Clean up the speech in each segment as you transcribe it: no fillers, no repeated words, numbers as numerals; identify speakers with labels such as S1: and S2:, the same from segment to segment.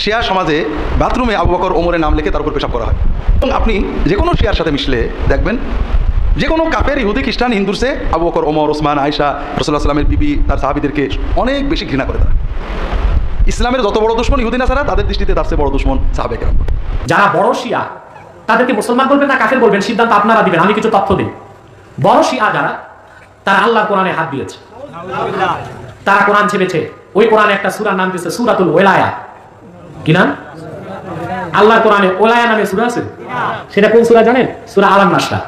S1: শিয়া সমাজে বাথরুমে আবু বকর ওমরের নাম লিখে তার উপর পেশাব করা হয়। এবং আপনি যে কোনো শিয়ার সাথে মিশলে দেখবেন যে কোনো কাফের, ইহুদি, খ্রিস্টান, হিন্দুর চেয়ে আবু বকর, ওমর, ওসমান, আয়েশা, রাসূলুল্লাহ সাল্লামের বিবি, তার সাহাবীদেরকে অনেক বেশি ঘৃণা করে তারা। ইসলামের যত বড় দুশমন ইহুদি নাসারা, তাদের দৃষ্টিতে তার চেয়ে বড় দুশমন সাহাবে কেরাম।
S2: যারা বড় শিয়া তাদেরকে মুসলমান বলবেন না কাফের বলবেন সিদ্ধান্ত আপনারা দিবেন, আমি কিছু তথ্য দিই। বড় শিয়া যারা, তারা আল্লাহর কোরআনে হাত দিয়েছে, তারা কোরআন ছেড়েছে। ওই কোরআনে একটা সূরার নাম দিয়েছে সূরাতুল ওয়ালায়া। কি নাম? আল্লাহর কোরআনে ওলায়া নামে সূরা আছে। সেটা কোন সূরা জানেন? সূরা আলাম নাশরা।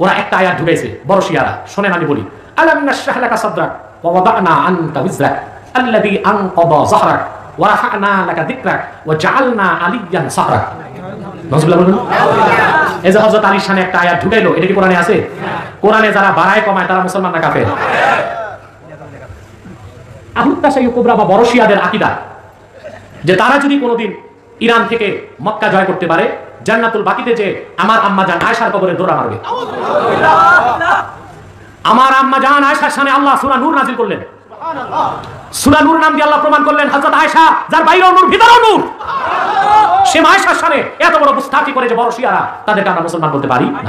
S2: ওরা একটা আয়াত ঢুকাইছে বড় শিয়ারা, শোনেন আমি বলি। আলাম নাশরাহ লাকা সাদরাক ওয়া ওয়াদানা আনকা বিজরাক আল্লাযী আনকাযা যাহরাক ওয়া রাফা'না লাকা যিকরাক ওয়া জাআলনা আলিয়্যান সাহরাক। নাউযুবিল্লাহ বলুন। এই যে হযরত আলীর শানে একটা আয়াত ঢুকাইলো, এটা কি কোরআনে আছে? কোরআনে যারা বাড়ায় কমায় তারা মুসলমান না কাফের? আহলুত তাশাইয়্যুর কুবরা বা বড় শিয়াদের আকীদা যে তারা যদি কোনোদিন ইরান থেকে মক্কা জয় করতে পারে, জান্নাতুল বাকিতে যে আমার আম্মা জান আয়েশার কবরে দৌড়া মারবে। আমার আম্মা জান আয়েশার শানে আল্লাহ সূরা নূর নাযিল করলেন। সূরা নূর নাম দিয়ে আল্লাহ প্রমাণ করলেন হযরত আয়েশা যার বাইরেও নূর ভিতরেও নূর, সে আয়েশার শানে এত বড় গুস্তাখি করে যে বড় শিয়ারা, তাদেরকে আমরা মুসলমান বলতে পারি না।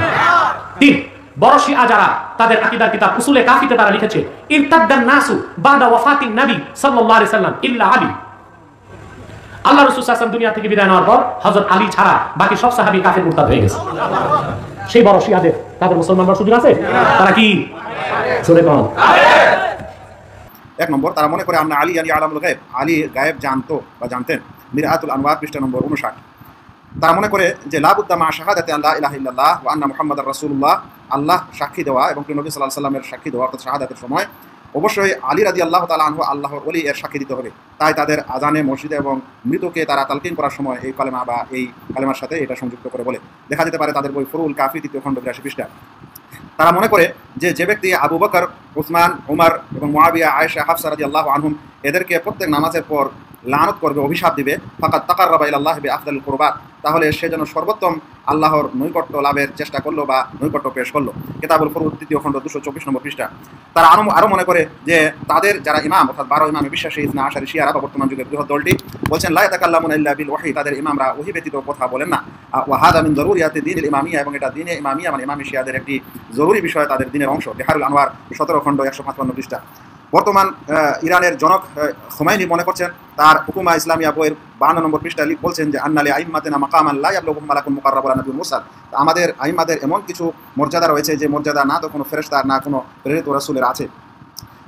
S2: তিন, বড় শিয়া যারা, তাদের আকীদার কিতাব উসুলে কাফিতে তারা লিখেছে ইরতাদ্দান নাসু বাদা ওয়াফাতিন নবী সাল্লাল্লাহু আলাইহি সাল্লাম ইল্লা আলী। আল্লাহ রাসূল সাল্লাল্লাহু আলাইহি ওয়াসাল্লাম দুনিয়া থেকে বিদায় নেওয়ার পর হযরত আলী ছাড়া বাকি সব সাহাবী কাফের মুরতাদ হয়ে গেছে। সেই বড় শিয়াদের তাদের মুসলমান হওয়ার সুযোগ আছে? তারা কি জোরে কোন?
S3: এক নম্বর, তারা মনে করে আমরা আলী আলামুল গায়েব, আলী গায়েব জানতো বা জানতেন। মিরআতুল আনওয়ার পৃষ্ঠা নম্বর 59। তারা মনে করে যে লাবুদ্দা মা শাহাদাতি আল্লাহ ইলাহা ইল্লাল্লাহ ওয়া আন্না মুহাম্মাদার রাসূলুল্লাহ, আল্লাহ সাক্ষী দেওয়া এবং নবী সাল্লাল্লাহু আলাইহি সাল্লামের সাক্ষী দেওয়া, অর্থাৎ শাহাদাতের সময় অবশ্যই আলী রাদিয়াল্লাহু তাআলা আনহু আল্লাহর ওলি এর সাক্ষী দিতে হবে। তাই তাদের আজানে, মসজিদে এবং মৃতকে তারা তালকিন করার সময় এই কালেমা বা এই কালেমার সাথে এটা সংযুক্ত করে বলে। দেখা যেতে পারে তাদের বই ফুরুল কাফি 3য় খণ্ড 82 পৃষ্ঠা। তারা মনে করে যে ব্যক্তি আবু বকর, উসমান, উমর এবং মুআবিয়া, আয়েশা, হাফসা রাদিয়াল্লাহু আনহুম এদেরকে প্রত্যেক নামাজের পর লানত করবে, অভিশাপ দিবে, ফাকাদ তাকাররাবা ইলাল্লাহি বিআফদালিল কুরবাত, তাহলে সে যেন সর্বোত্তম আল্লাহর নৈকট্য লাভের চেষ্টা করলো বা নৈকট্য পেশ করলো। কিতাবুল ফুরুদ 3য় খণ্ড 224 নম্বর পৃষ্ঠা। তারা আরও মনে করে যে তাদের যারা ইমাম, অর্থাৎ 12 ইমামে বিশ্বাসী ইসনা আশারি শিয়ারা বা বর্তমান যুগের বৃহৎ দলটি বলছেন লা ইয়াতাকাল্লামুনা ইল্লা বিল ওয়াহী, তাদের ইমামরা ওহী ব্যতীত কথা বলেন না। ওয়া হাযা মিন যরুরিয়াতি দীনিল ইমামিয়া, এবং এটা দ্বীনে ইমামিয়া মানে ইমামি শিয়াদের একটি জরুরি বিষয়, তাদের দ্বীনের অংশ। বিহারুল আনওয়ার 17 খণ্ড 155 পৃষ্ঠা। বর্তমান ইরানের জনক খোমাইনি মনে করছেন তার হুকুমা ইসলামিয়া বইয়ের 52 নম্বর পৃষ্ঠা বলছেন যে আন্নালি আইম্মাতিনা মাকামান লা ইয়াবলুগু মালাকুন মুকাররাব ওয়া নাবিয়্যুন মুরসাল, আমাদের আইম্মাদের এমন কিছু মর্যাদা রয়েছে যে মর্যাদা না তো কোনো ফেরেশতার না কোনো প্রেরিত রাসূলের আছে।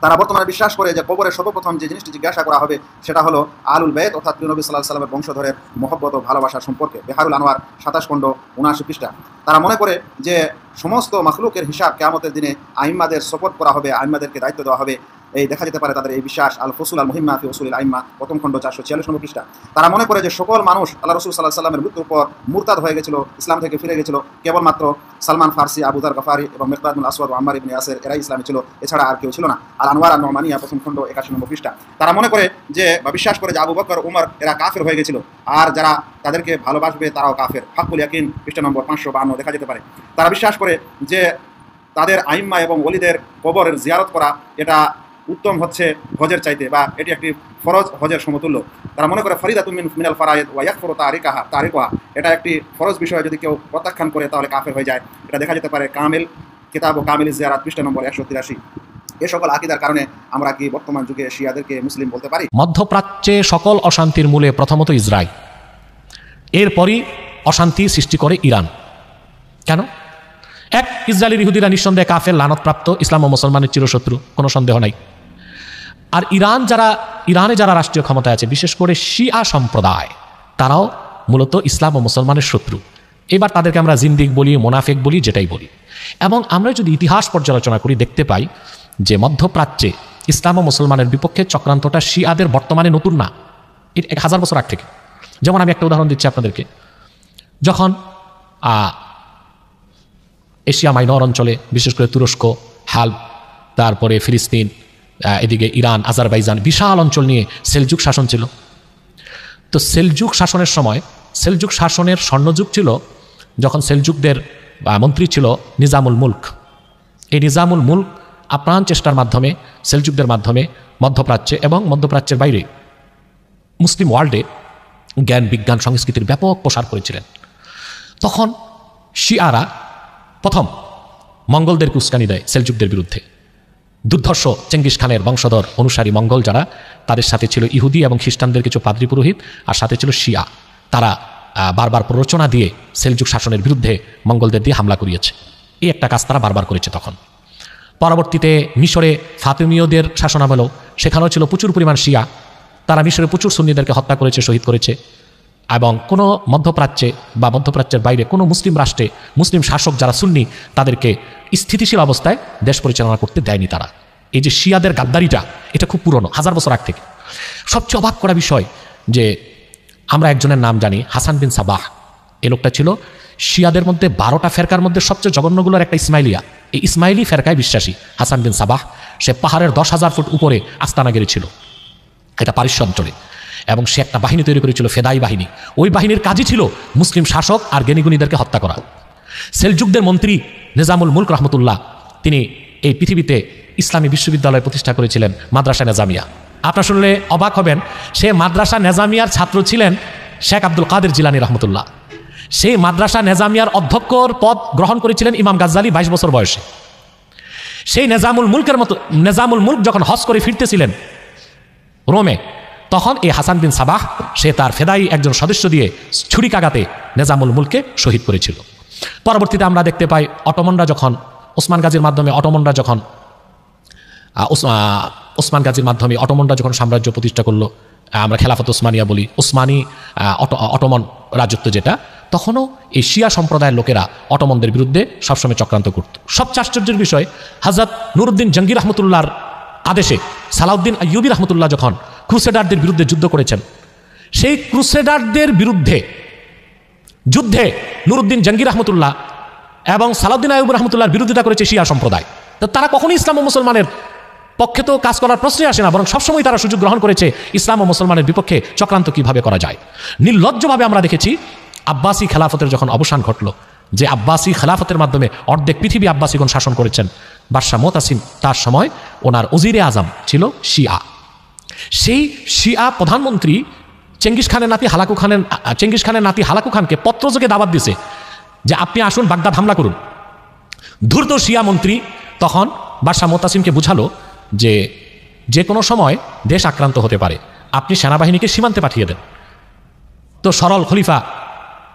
S3: তারা বর্তমানে বিশ্বাস করে যে কবরে সর্বপ্রথম যে জিনিসটি জিজ্ঞাসা করা হবে সেটা হলো আলুল বাইত, অর্থাৎ নবী সাল্লাল্লাহু আলাইহি সাল্লামের বংশধরের মহব্বত ও ভালোবাসার সম্পর্কে। বিহারুল আনওয়ার 27 খণ্ড 79 পৃষ্ঠা। তারা মনে করে যে সমস্ত মাখলুকের হিসাব কিয়ামতের দিনে আইম্মাদের সুপর্দ করা হবে, আইম্মাদেরকে দায়িত্ব দেওয়া হবে। এই দেখা যেতে পারে তাদের এই বিশ্বাস আল ফুসুল আল মুহিম্মা ফি উসুলিল আইম্মা 1ম খণ্ড 446 নম্বর পৃষ্ঠা। তারা মনে করে যে সকল মানুষ আল্লাহ রাসূল সাল্লাল্লাহু আলাইহি সাল্লামের মৃত্যুর পর মুরতাদ হয়ে গেছিল, ইসলাম থেকে ফিরে গেছিল, কেবলমাত্র সালমান ফারসি, আবু যার গফারি এবং মিকদাদ বিন আসওয়াদ ও আম্মার ইবনে ইয়াসির এরাই ইসলামে ছিল, এছাড়া আর কেউ ছিল না। আল আনওয়ার আন-নুমানিয়া 1ম খণ্ড 81 নম্বর পৃষ্ঠা। তারা মনে করে যে বা বিশ্বাস করে যে আবু বকর, উমর এরা কাফের হয়ে গেছিল, আর যারা তাদেরকে ভালোবাসবে তারাও কাফের। হাক্কুল ইয়াকিন পৃষ্ঠা নম্বর 552 দেখা যেতে পারে। তারা বিশ্বাস করে যে তাদের আইম্মা এবং ওলিদের কবরের জিয়ারত করা এটা উত্তম হচ্ছে হজের চাইতে, বা এটি একটি ফরজ হজের সমতুল্য। তারা মনে করে ফরিদাতুম মিনাল ফারায়েদ ওয়া ইয়াকফুরু তারিকুহা, এটা একটি ফরজ বিষয়, যদি কেউ প্রত্যাখ্যান করে তাহলে কাফের হয়ে যায়। এটা দেখা যেতে পারে কামিল কিতাব ও কামিল জিয়ারাত পৃষ্ঠা নম্বর 183। এই সকল আকীদার কারণে আমরা কি বর্তমান যুগে শিয়াদেরকে মুসলিম বলতে পারি?
S2: মধ্যপ্রাচ্যে সকল অশান্তির মূলে প্রথমত ইসরায়েল, এরপরই অশান্তি সৃষ্টি করে ইরান। কেন? এক, ইসরায়েলের ইহুদিরা নিঃসন্দেহে কাফের, লানতপ্রাপ্ত, ইসলাম ও মুসলমানের চিরশত্রু, কোনো সন্দেহ নাই। আর ইরানে যারা রাষ্ট্রীয় ক্ষমতায় আছে, বিশেষ করে শিয়া সম্প্রদায়, তারাও মূলত ইসলাম ও মুসলমানের শত্রু। এবার তাদেরকে আমরা জিন্দিক বলি, মোনাফেক বলি, যেটাই বলি। এবং আমরা যদি ইতিহাস পর্যালোচনা করি দেখতে পাই যে মধ্যপ্রাচ্যে ইসলাম ও মুসলমানের বিপক্ষে চক্রান্তটা শিয়াদের বর্তমানে নতুন না, এর 1000 বছর আগ থেকে। যেমন আমি একটা উদাহরণ দিচ্ছি আপনাদেরকে। যখন এশিয়া মাইনর অঞ্চলে, বিশেষ করে তুরস্ক, হাল্ব, তারপরে ফিলিস্তিন, এদিকে ইরান, আজারবাইজান, বিশাল অঞ্চল নিয়ে সেলজুক শাসন ছিল। তো সেলজুক শাসনের সময়, সেলজুক শাসনের স্বর্ণযুগ ছিল যখন সেলজুকদের মন্ত্রী ছিল নিজামুল মুলক। এই নিজামুল মুলক আপ্রাণ চেষ্টার মাধ্যমে সেলজুকদের মাধ্যমে মধ্যপ্রাচ্যে এবং মধ্যপ্রাচ্যের বাইরে মুসলিম ওয়ার্ল্ডে জ্ঞান বিজ্ঞান সংস্কৃতির ব্যাপক প্রসার করেছিলেন। তখন শিয়ারা প্রথম মঙ্গলদেরকে উস্কানি দেয় সেলজুকদের বিরুদ্ধে। দুর্ধর্ষ চেঙ্গিস খানের বংশধর অনুসারী মঙ্গল যারা, তাদের সাথে ছিল ইহুদি এবং খ্রিস্টানদের কিছু পাদ্রী পুরোহিত, আর সাথে ছিল শিয়া। তারা বারবার প্ররোচনা দিয়ে সেলজুক শাসনের বিরুদ্ধে মঙ্গলদের দিয়ে হামলা করিয়েছে। এই একটা কাজ তারা বারবার করেছে। তখন পরবর্তীতে মিশরে ফাতেমীয়দের শাসনামলেও সেখানেও ছিল প্রচুর পরিমাণ শিয়া। তারা মিশরে প্রচুর সুন্নিদেরকে হত্যা করেছে, শহীদ করেছে। এবং কোনো মধ্যপ্রাচ্যে বা মধ্যপ্রাচ্যের বাইরে কোনো মুসলিম রাষ্ট্রে মুসলিম শাসক যারা সুন্নি তাদেরকে স্থিতিশীল অবস্থায় দেশ পরিচালনা করতে দেয়নি তারা। এই যে শিয়াদের গাদ্দারিটা, এটা খুব পুরনো, 1000 বছর আগ থেকে। সবচেয়ে অবাক করা বিষয় যে আমরা একজনের নাম জানি, হাসান বিন সাবাহ। এই লোকটা ছিল শিয়াদের মধ্যে 12টা ফেরকার মধ্যে সবচেয়ে জঘন্যগুলোর একটা ইসমাইলিয়া। এই ইসমাইলি ফেরকায় বিশ্বাসী হাসান বিন সাবাহ। সে পাহাড়ের 10,000 ফুট উপরে আস্তানা গেড়েছিল, এটা পারস্য অঞ্চলে, এবং সে একটা বাহিনী তৈরি করেছিল, ফেদাই বাহিনী। ওই বাহিনীর কাজই ছিল মুসলিম শাসক আর জ্ঞানীগুণীদেরকে হত্যা করা। সেলজুকদের মন্ত্রী নিজামুল মুলক রহমতুল্লাহ, তিনি এই পৃথিবীতে ইসলামী বিশ্ববিদ্যালয় প্রতিষ্ঠা করেছিলেন, মাদ্রাসা নেজামিয়া। আপনারা শুনলে অবাক হবেন, সে মাদ্রাসা নেজামিয়ার ছাত্র ছিলেন শেখ আব্দুল কাদের জিলানী রহমতুল্লাহ। সেই মাদ্রাসা নেজামিয়ার অধ্যক্ষর পদ গ্রহণ করেছিলেন ইমাম গাজ্জালি 22 বছর বয়সে। সেই নেজামুল মুলক যখন হজ করে ফিরতেছিলেন রোমে, তখন এই হাসান বিন সাবাহ সে তার ফেদাই একজন সদস্য দিয়ে ছুরিকাঘাতে নেজামুল মুলককে শহীদ করেছিল। পরবর্তীতে আমরা দেখতে পাই অটোমনরা যখন ওসমান গাজীর মাধ্যমে অটোমনরা যখন সাম্রাজ্য প্রতিষ্ঠা করলো, আমরা খেলাফত ওসমানিয়া বলি, ওসমানী অটোমন রাজত্ব যেটা, তখনও এই শিয়া সম্প্রদায়ের লোকেরা অটোমনদের বিরুদ্ধে সবসময় চক্রান্ত করত। সবচেয়ে আশ্চর্যের বিষয়, হযরত নুরউদ্দিন জঙ্গি রহমতুল্লাহর আদেশে সালাউদ্দিন আইয়ুবী রহমতুল্লাহ যখন ক্রুসেডারদের বিরুদ্ধে যুদ্ধ করেছেন, সেই ক্রুসেডারদের বিরুদ্ধে যুদ্ধে নুরউদ্দিন জঙ্গি রহমতুল্লাহ এবং সালাউদ্দিন আইয়ুবী রহমতুল্লাহর বিরোধিতা করেছে শিয়া সম্প্রদায়। তো তারা কখনোই ইসলাম ও মুসলমানের পক্ষে তো কাজ করার প্রশ্নই আসে না, বরং সবসময় তারা সুযোগ গ্রহণ করেছে ইসলাম ও মুসলমানের বিপক্ষে চক্রান্ত কিভাবে করা যায়। নির্লজ্জভাবে আমরা দেখেছি আব্বাসী খেলাফতের যখন অবসান ঘটল, যে আব্বাসী খেলাফতের মাধ্যমে অর্ধেক পৃথিবী আব্বাসীগণ শাসন করেছেন, বাদশাহ মুতাসিম, তার সময় ওনার ওজিরে আজম ছিল শিয়া। সেই শিয়া প্রধানমন্ত্রী চেঙ্গিস খানের নাতি হালাকু খানকে পত্রযোগে দাওয়াত দিয়েছে যে আপনি আসুন বাগদাদ হামলা করুন। ধূর্ত শিয়া মন্ত্রী তখন বাদশাহ মুতাসিমকে বুঝালো যে কোনো সময় দেশ আক্রান্ত হতে পারে, আপনি সেনাবাহিনীকে সীমান্তে পাঠিয়ে দেন। তো সরল খলিফা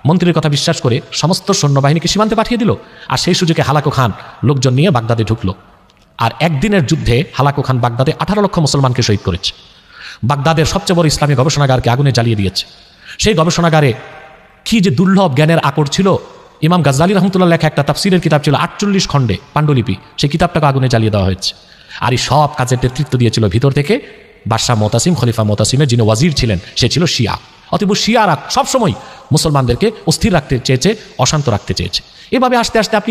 S2: মন্ত্রীর কথা বিশ্বাস করে সমস্ত সৈন্যবাহিনীকে সীমান্তে পাঠিয়ে দিল, আর সেই সুযোগে হালাকু খান লোকজন নিয়ে বাগদাদে ঢুকলো। আর একদিনের যুদ্ধে হালাকু খান বাগদাদে 18 লক্ষ মুসলমানকে শহীদ করেছে। বাগদাদের সবচেয়ে বড় ইসলামী গবেষণাগারকে আগুনে জ্বালিয়ে দিয়েছে। সেই গবেষণাগারে কি যে দুর্লভ জ্ঞানের আকর ছিল। ইমাম গাজ্জালি রহমতুল্লাহ লেখা একটা তাফসিরের কিতাব ছিল 48 খণ্ডে পাণ্ডুলিপি, সেই কিতাবটাকে আগুনে জ্বালিয়ে দেওয়া হয়েছে। আর এই সব কাজের নেতৃত্ব দিয়েছিল ভিতর থেকে বাদশাহ মুতাসিম, খলিফা মুতাসিমের যিনি ওয়াজির ছিলেন, সে ছিল শিয়া। অতএব শিয়ারা সবসময় মুসলমানদেরকে অস্থির রাখতে চেয়েছে, অশান্ত রাখতে চেয়েছে। এভাবে আস্তে আস্তে আপনি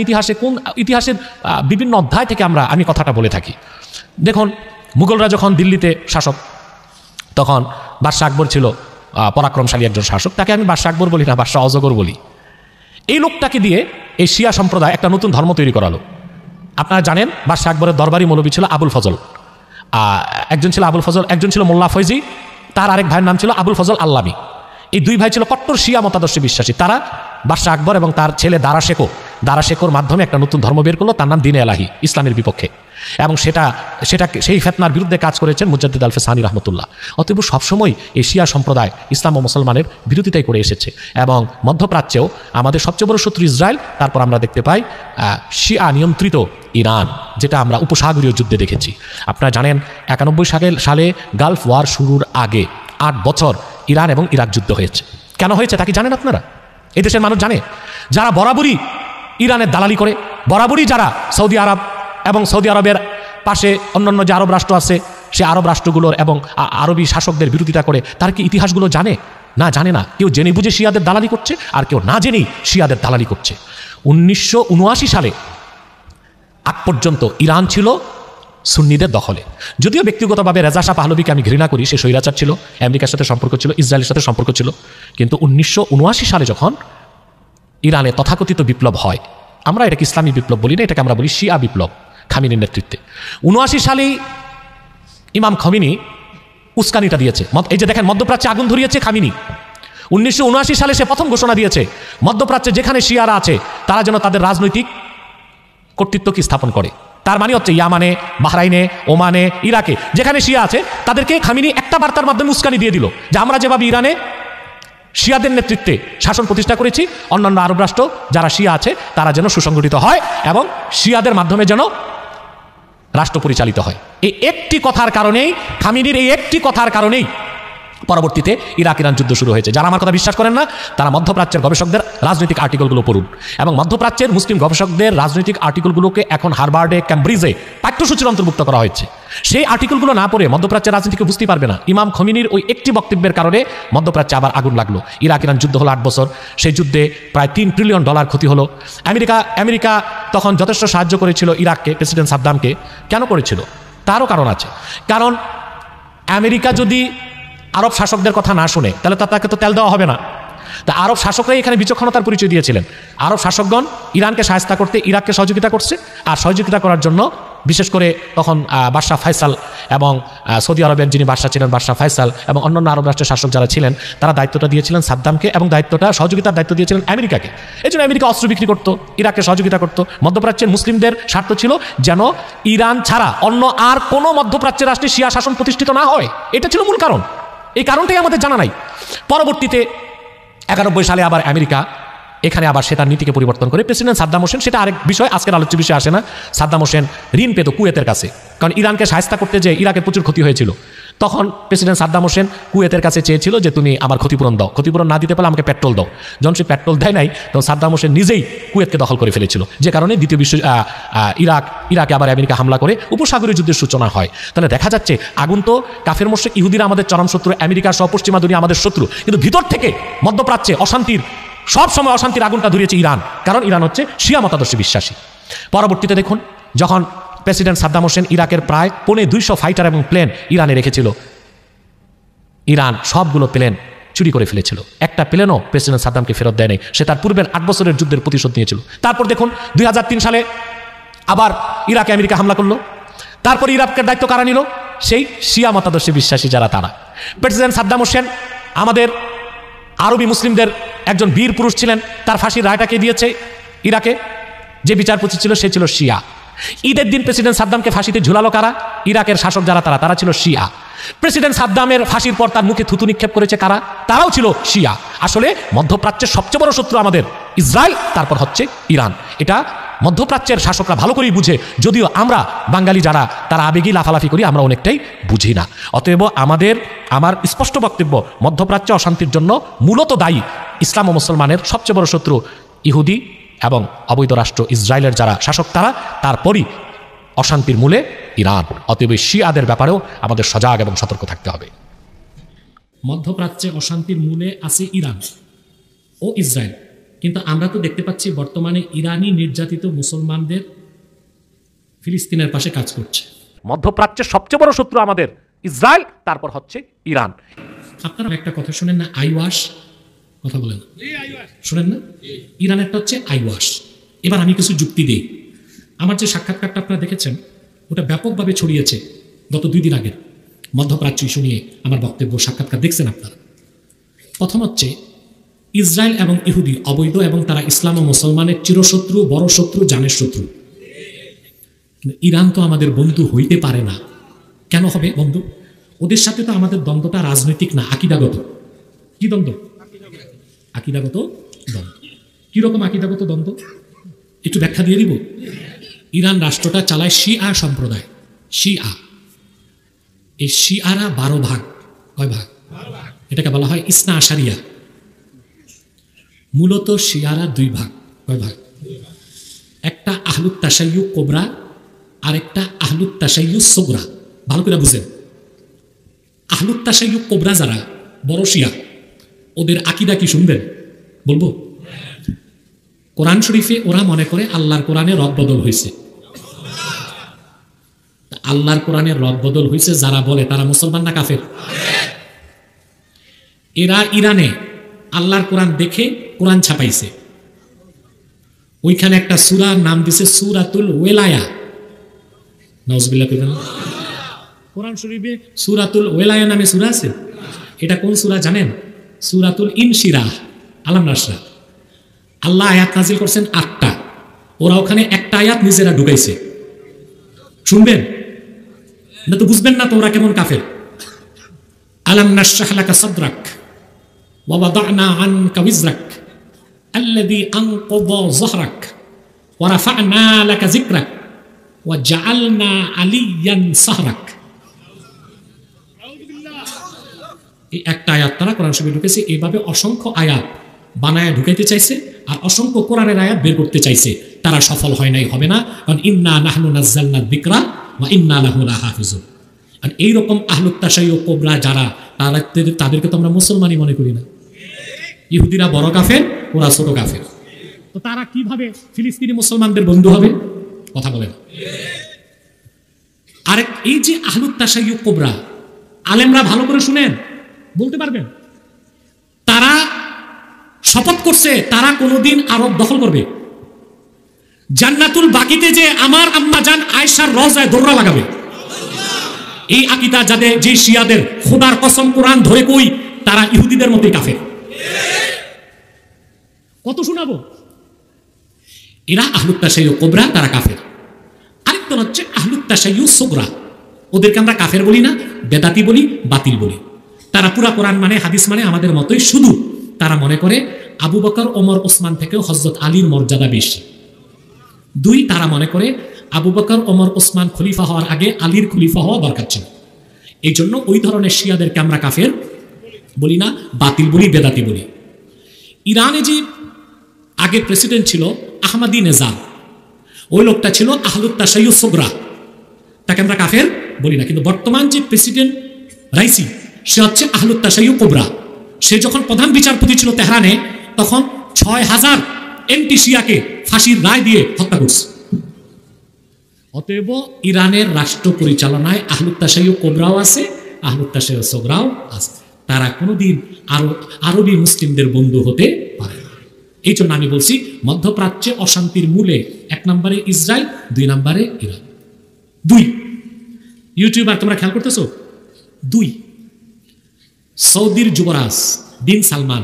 S2: ইতিহাসের বিভিন্ন অধ্যায় থেকে আমি কথাটা বলে থাকি। দেখুন, মুঘলরা যখন দিল্লিতে শাসক, তখন বাদশাহ আকবর ছিল পরাক্রমশালী একজন শাসক। তাকে আমি বাদশাহ আকবর বলি না, বাদশাহ অজগর বলি। এই লোকটাকে দিয়ে এই শিয়া সম্প্রদায় একটা নতুন ধর্ম তৈরি করালো। আপনারা জানেন বাদশাহ আকবরের দরবারি মৌলবী ছিল আবুল ফজল। একজন ছিল আবুল ফজল, একজন ছিল মোল্লা ফয়জি, তার আরেক ভাইয়ের নাম ছিল আবুল ফজল আল্লামী। এই দুই ভাই ছিল কট্টর শিয়া মতাদর্শে বিশ্বাসী। তারা বাদশাহ আকবর এবং তার ছেলে দারাশেকোর মাধ্যমে একটা নতুন ধর্ম বের করলো, তার নাম দ্বীন এলাহি, ইসলামের বিপক্ষে। এবং সেই ফেতনার বিরুদ্ধে কাজ করেছেন মুজাদ্দিদ আল ফিসানি রহমতুল্লাহ। অতএব সবসময় এই শিয়া সম্প্রদায় ইসলাম ও মুসলমানের বিরোধিতাই করে এসেছে। এবং মধ্যপ্রাচ্যেও আমাদের সবচেয়ে বড় শত্রু ইসরায়েল, তারপর আমরা দেখতে পাই শিয়া নিয়ন্ত্রিত ইরান, যেটা আমরা উপসাগরীয় যুদ্ধে দেখেছি। আপনারা জানেন 91 সালে গালফ ওয়ার শুরুর আগে 8 বছর ইরান এবং ইরাক যুদ্ধ হয়েছে। কেন হয়েছে তা কি জানেন আপনারা? এই দেশের মানুষ জানে? যারা বরাবরই ইরানের দালালি করে, বরাবরই যারা সৌদি আরব এবং সৌদি আরবের পাশে অন্যান্য যে আরব রাষ্ট্র আছে, সে আরব রাষ্ট্রগুলোর এবং আরবি শাসকদের বিরোধিতা করে, তার কি ইতিহাসগুলো জানে? না, জানে না। কেউ জেনে বুঝে শিয়াদের দালালি করছে, আর কেউ না জেনেই শিয়াদের দালালি করছে। 1979 সালে আগ পর্যন্ত ইরান ছিল সুন্নিদের দখলে। যদিও ব্যক্তিগতভাবে রেজা শাহ পাহলভীকে আমি ঘৃণা করি, সে স্বৈরাচার ছিল, আমেরিকার সাথে সম্পর্ক ছিল, ইসরায়েলের সাথে সম্পর্ক ছিল। কিন্তু 1979 সালে যখন ইরানে তথাকথিত বিপ্লব হয়, আমরা এটাকে ইসলামী বিপ্লব বলি না, এটাকে আমরা বলি শিয়া বিপ্লব খামিনির নেতৃত্বে। 79 সালেই ইমাম খামিনি উস্কানিটা দিয়েছে। এই যে দেখেন, মধ্যপ্রাচ্যে আগুন ধরিয়েছে খামিনি। 1979 সালে সে প্রথম ঘোষণা দিয়েছে মধ্যপ্রাচ্যে যেখানে শিয়ারা আছে তারা যেন তাদের রাজনৈতিক কর্তৃত্ব কি স্থাপন করে। তার মানে হচ্ছে ইয়ামানে, বাহরাইনে, ওমানে, ইরাকে যেখানে শিয়া আছে তাদেরকে খামিনি একটা বার্তার মাধ্যমে উস্কানি দিয়ে দিল যে আমরা যেভাবে ইরানে শিয়াদের নেতৃত্বে শাসন প্রতিষ্ঠা করেছি, অন্যান্য আরব রাষ্ট্র যারা শিয়া আছে তারা যেন সুসংগঠিত হয় এবং শিয়াদের মাধ্যমে যেন রাষ্ট্র পরিচালিত হয়। এই একটি কথার কারণেই, খামিনির এই একটি কথার কারণেই পরবর্তীতে ইরাক ইরান যুদ্ধ শুরু হয়েছে। যারা আমার কথা বিশ্বাস করেন না তারা মধ্যপ্রাচ্যের গবেষকদের রাজনৈতিক আর্টিকেলগুলো পড়ুন এবং মধ্যপ্রাচ্যের মুসলিম গবেষকদের রাজনৈতিক আর্টিকেলগুলোকে এখন হার্ভার্ডে, ক্যামব্রিজে পাঠ্যসূচির অন্তর্ভুক্ত করা হয়েছে। সেই আর্টিকেলগুলো না পড়ে মধ্যপ্রাচ্যের রাজনীতিকে বুঝতেই পারবে না। ইমাম খমিনির ওই একটি বক্তব্যের কারণে মধ্যপ্রাচ্যে আবার আগুন লাগলো। ইরাক ইরান যুদ্ধ হলো 8 বছর, সেই যুদ্ধে প্রায় $3 ট্রিলিয়ন ক্ষতি হলো। আমেরিকা তখন যথেষ্ট সাহায্য করেছিল ইরাককে, প্রেসিডেন্ট সাদ্দামকে। কেন করেছিল? তারও কারণ আছে। কারণ আমেরিকা যদি আরব শাসকদের কথা না শুনে তাহলে তাকে তো তেল দেওয়া হবে না। তা আরব শাসকরাই এখানে বিচক্ষণতার পরিচয় দিয়েছিলেন। আরব শাসকগণ ইরানকে সাহায্য করতে ইরাককে সহযোগিতা করছে, আর সহযোগিতা করার জন্য বিশেষ করে তখন বাদশাহ ফয়সাল এবং সৌদি আরবের যিনি বাদশাহ ছিলেন বাদশাহ ফয়সাল এবং অন্যান্য আরব রাষ্ট্রের শাসক যারা ছিলেন তারা দায়িত্বটা দিয়েছিলেন সাদ্দামকে এবং সহযোগিতার দায়িত্ব দিয়েছিলেন আমেরিকাকে। এই জন্য আমেরিকা অস্ত্র বিক্রি করতো, ইরাককে সহযোগিতা করতো। মধ্যপ্রাচ্যের মুসলিমদের স্বার্থ ছিল যেন ইরান ছাড়া অন্য আর কোনো মধ্যপ্রাচ্যের রাষ্ট্রে শিয়া শাসন প্রতিষ্ঠিত না হয়। এটা ছিল মূল কারণ। এই কারণটাই আমাদের জানা নাই। পরবর্তীতে 91 সালে আবার আমেরিকা এখানে আবার সে তার নীতিকে পরিবর্তন করে প্রেসিডেন্ট সাদ্দাম হোসেন, সেটা আরেক বিষয়, আজকের আলোচ্য বিষয় আসে না। সাদ্দাম হোসেন ঋণ পেত কুয়েতের কাছে, কারণ ইরানকে সাহায্য করতে যে ইরাকের প্রচুর ক্ষতি হয়েছিল। তখন প্রেসিডেন্ট সাদ্দাম হোসেন কুয়েতের কাছে চেয়েছিল যে তুমি আমার ক্ষতিপূরণ দাও, ক্ষতিপূরণ না দিতে পারলে আমাকে পেট্রোল দাও। যখন সে পেট্রোল দেয় নাই তখন সাদ্দাম হোসেন নিজেই কুয়েতকে দখল করে ফেলেছিল, যে কারণে দ্বিতীয় বিশ্ব ইরাকে আবার আমেরিকা হামলা করে উপসাগরীয় যুদ্ধের সূচনা হয়। তাহলে দেখা যাচ্ছে আগুন তো কাফের মুশরিক ইহুদিরা আমাদের চরম শত্রু, আমেরিকা সহ পশ্চিমা দুনিয়া আমাদের শত্রু, কিন্তু ভিতর থেকে মধ্যপ্রাচ্যে সব সময় অশান্তির আগুনটা ধরিয়েছে ইরান, কারণ ইরান হচ্ছে শিয়া মতাদর্শে বিশ্বাসী। পরবর্তীতে দেখুন, যখন প্রেসিডেন্ট সাদ্দাম হোসেন ইরাকের প্রায় 250 ফাইটার এবং প্লেন ইরানে রেখেছিল, ইরান সবগুলো প্লেন চুরি করে ফেলেছিল। একটা প্লেনও প্রেসিডেন্ট সাদ্দামকে ফেরত দেয় নাই। সে তার পূর্বের 8 বছরের যুদ্ধের প্রতিশোধ নিয়েছিল। তারপর দেখুন 2003 সালে আবার ইরাকে আমেরিকা হামলা করলো। তারপর ইরাকের দায়িত্ব কারা নিল? সেই শিয়া মতাদর্শে বিশ্বাসী যারা, তারা। প্রেসিডেন্ট সাদ্দাম হোসেন আমাদের আরবি মুসলিমদের একজন বীর পুরুষ ছিলেন, তার ফাঁসির রায়টাকে দিয়েছে ইরাকে। যে বিচারপতি ছিল সে ছিল শিয়া। ঈদের দিন প্রেসিডেন্ট সাদ্দামকে ফাঁসিতে ঝুলালো কারা? ইরাকের শাসক যারা, তারা ছিল শিয়া। প্রেসিডেন্ট সাদ্দামের ফাঁসির পর তার মুখে থুতু নিক্ষেপ করেছে কারা? তারাও ছিল শিয়া। আসলে মধ্যপ্রাচ্যের সবচেয়ে বড় শত্রু আমাদের ইসরায়েল, তারপর হচ্ছে ইরান। এটা মধ্যপ্রাচ্যের শাসকরা ভালো করেই বুঝে, যদিও আমরা বাঙালি যারা তারা আবেগী লাফালাফি করি, আমরা অনেকটাই বুঝি না। অতএব আমার স্পষ্ট বক্তব্য, মধ্যপ্রাচ্য অশান্তির জন্য মূলত দায়ী ইসলাম ও মুসলমানের সবচেয়ে বড় শত্রু ইহুদি এবং অবৈধ রাষ্ট্র ইসরায়েলের যারা শাসক, তারপরই অশান্তির মূলে ইরান। অতএব শিয়াদের ব্যাপারেও আমাদের সজাগ এবং সতর্ক থাকতে হবে।
S4: মধ্যপ্রাচ্যে অশান্তির মূলে আছে ইরান ও ইসরায়েল, কিন্তু আমরা তো দেখতে পাচ্ছি বর্তমানে ইরানি নির্যাতিত মুসলমানদের ফিলিস্তিনের পাশে কাজ করছে।
S2: মধ্যপ্রাচ্যের সবচেয়ে বড় শত্রু আমাদের ইসরায়েল, তারপর হচ্ছে ইরান।
S4: আপনারা একটা কথা শোনেন না, আইওয়াশ কথা বলেন, শোনেন না? ইরানেরটা হচ্ছে আইওয়াশ। এবার আমি কিছু যুক্তি দিই। আমার যে সাক্ষাৎকারটা আপনারা দেখেছেন ওটা ব্যাপকভাবে ছড়িয়েছে গত 2 দিন আগের মধ্যপ্রাচ্য ইস্যু নিয়ে আমার বক্তব্য, সাক্ষাৎকার দেখছেন আপনারা। প্রথম হচ্ছে ইসরায়েল এবং ইহুদি অবৈধ এবং তারা ইসলাম ও মুসলমানের চিরশত্রু, বড় শত্রু, জানের শত্রু। ইরান তো আমাদের বন্ধু হইতে পারে না। কেন হবে বন্ধু? ওদের সাথে তো আমাদের দ্বন্দ্বটা রাজনৈতিক না, আকিদাগত। কি দ্বন্দ্ব? আকিদাগত দ্বন্দ্ব। কিরকম আকিদাগত দ্বন্দ্ব একটু ব্যাখ্যা দিয়ে দিব। ইরান রাষ্ট্রটা চালায় শিয়া সম্প্রদায়, শিয়া। এই শিয়ারা 12 ভাগ। কয় ভাগ? এটাকে বলা হয় ইসনা আশারিয়া। মূলত শিয়ারা 2 ভাগ। কয় ভাগ? একটা আহলুত তাশাইয়ু কোবরা আর একটা আহলুত তাশাইয়ু সুগরা। ভালো করে বুঝেন। আহলুত তাশাইয়ু কোবরা যারা বড় শিয়া, ওদের আকীদা কি শুনবেন? বলবো। কোরআন শরীফে ওরা মনে করে আল্লাহর কোরআনে রদবদল হয়েছে। আল্লাহর কোরআনে রদবদল হয়েছে যারা বলে তারা মুসলমান না কাফের? এরা ইরানে আল্লাহর কোরআন দেখে কোরআন ছাপাইছে। ওইখানে একটা সূরার নাম দিছে সূরাতুল ওয়েলায়া। নাউজুবিল্লাহ কইবেন না? কোরআন শরীফে সূরাতুল ওয়েলায়া নামে সূরা আছে। এটা কোন সূরা জানেন? সূরাতুল ইনশিরাহ, আলাম নাশরাহ। আল্লাহ আয়াত নাজিল করছেন 8টা, ওরা ওখানে একটা আয়াত নিজেরা ঢুকাইছে। শুনবেন না তো বুঝবেন না তো ওরা কেমন কাফের। আলাম নাশরাহ লাকা সাদরাক ওয়া ওয়াদা'না আনকা ওয়িজরাক আল্লাযী আনকাযা যাহরাক ওয়া রাফা'না লাকা যিকরাক ওয়া জাআলনা আলিয়ান সাহরাক। এই একটা আয়াত তারা কোরআন শরীফে ঢুকেছে। এইভাবে অসংখ্য আয়াত বানায় ঢুকাইতে চাইছে আর অসংখ্য কোরআনের আয়াত বের করতে চাইছে। তারা সফল হয় নাই, হবে না, কারণ ইন্না নাহনু নাযালনা যিকরা ওয়া ইন্না লাহু লাহাফিজুন। আর এইরকম আহলুত তাশাইয়ুক কোবরা যারা, তাদেরকে তো আমরা মুসলমানই মনে করি না। ইহুদিরা বড় কাফের, ওরা ছোট কাফের। তো তারা কিভাবে ফিলিস্তিনি মুসলমানদের বন্ধু হবে? কথা বলেন। আর এই যে আহলুত তাশাইয়ুক কোবরা, আলেমরা ভালো করে শুনেন, বলতে পারবেন, তারা শপথ করছে তারা কোনোদিন আরব দখল করবে। জান্নাতুল বাকিতে যে আমার আম্মা জান আয়েশার রওজায় দোররা লাগাবে। এই আকীদা যাদের, যে শিয়াদের, খোদার কসম কোরআন ধরে কই, তারা ইহুদিদের মতোই কাফের। কত শোনাবো? এরা আহলুত তাশাইয়ুক কোবরা, তারা কাফের। আরেকজন হচ্ছে আহলুত তাশাইয়ুক সুগরা, ওদেরকে আমরা কাফের বলি না, বেদাতি বলি, বাতিল বলি। তারা পুরা কোরআন মানে, হাদিস মানে আমাদের মতোই, শুধু তারা মনে করে আবু বকর, ওমর, ওসমান থেকেও হযরত আলীর মর্যাদা বেশি। 2, তারা মনে করে আবু বকর, ওমর, ওসমান খলিফা হওয়ার আগে আলীর খলিফা হওয়া দরকার ছিল। এই জন্য ওই ধরনের শিয়াদেরকে আমরা কাফের বলি না, বাতিল বলি, বেদাতি বলি। ইরানে যে আগের প্রেসিডেন্ট ছিল আহমাদি নেজাদ, ওই লোকটা ছিল আহলুত তাশাইয়ুক সুগরা, তাকে আমরা কাফের বলি না। কিন্তু বর্তমান যে প্রেসিডেন্ট রাইসি, সে হচ্ছে আহলুত তাশাইয়ুক কোবরা। সে যখন প্রধান বিচারপতি ছিল তেহরানে, তখন 6000 এন্টি শিয়াকে ফাঁসির রায় দিয়ে হত্যা করছে। অতএব ইরানের রাষ্ট্র পরিচালনায় আহলুত তাশাইয়ুক কোবরাও আছে, আহলুত তাশাইয়ুক সুগরাও আছে। তারা কোনোদিন আরবি মুসলিমদের বন্ধু হতে পারে না। এই জন্য আমি বলছি, মধ্যপ্রাচ্যে অশান্তির মূলে 1 নম্বরে ইসরায়েল, 2 নম্বরে ইরান। 2, ইউটিউবার তোমরা খেয়াল করতেছো? 2, সৌদির যুবরাজ বিন সালমান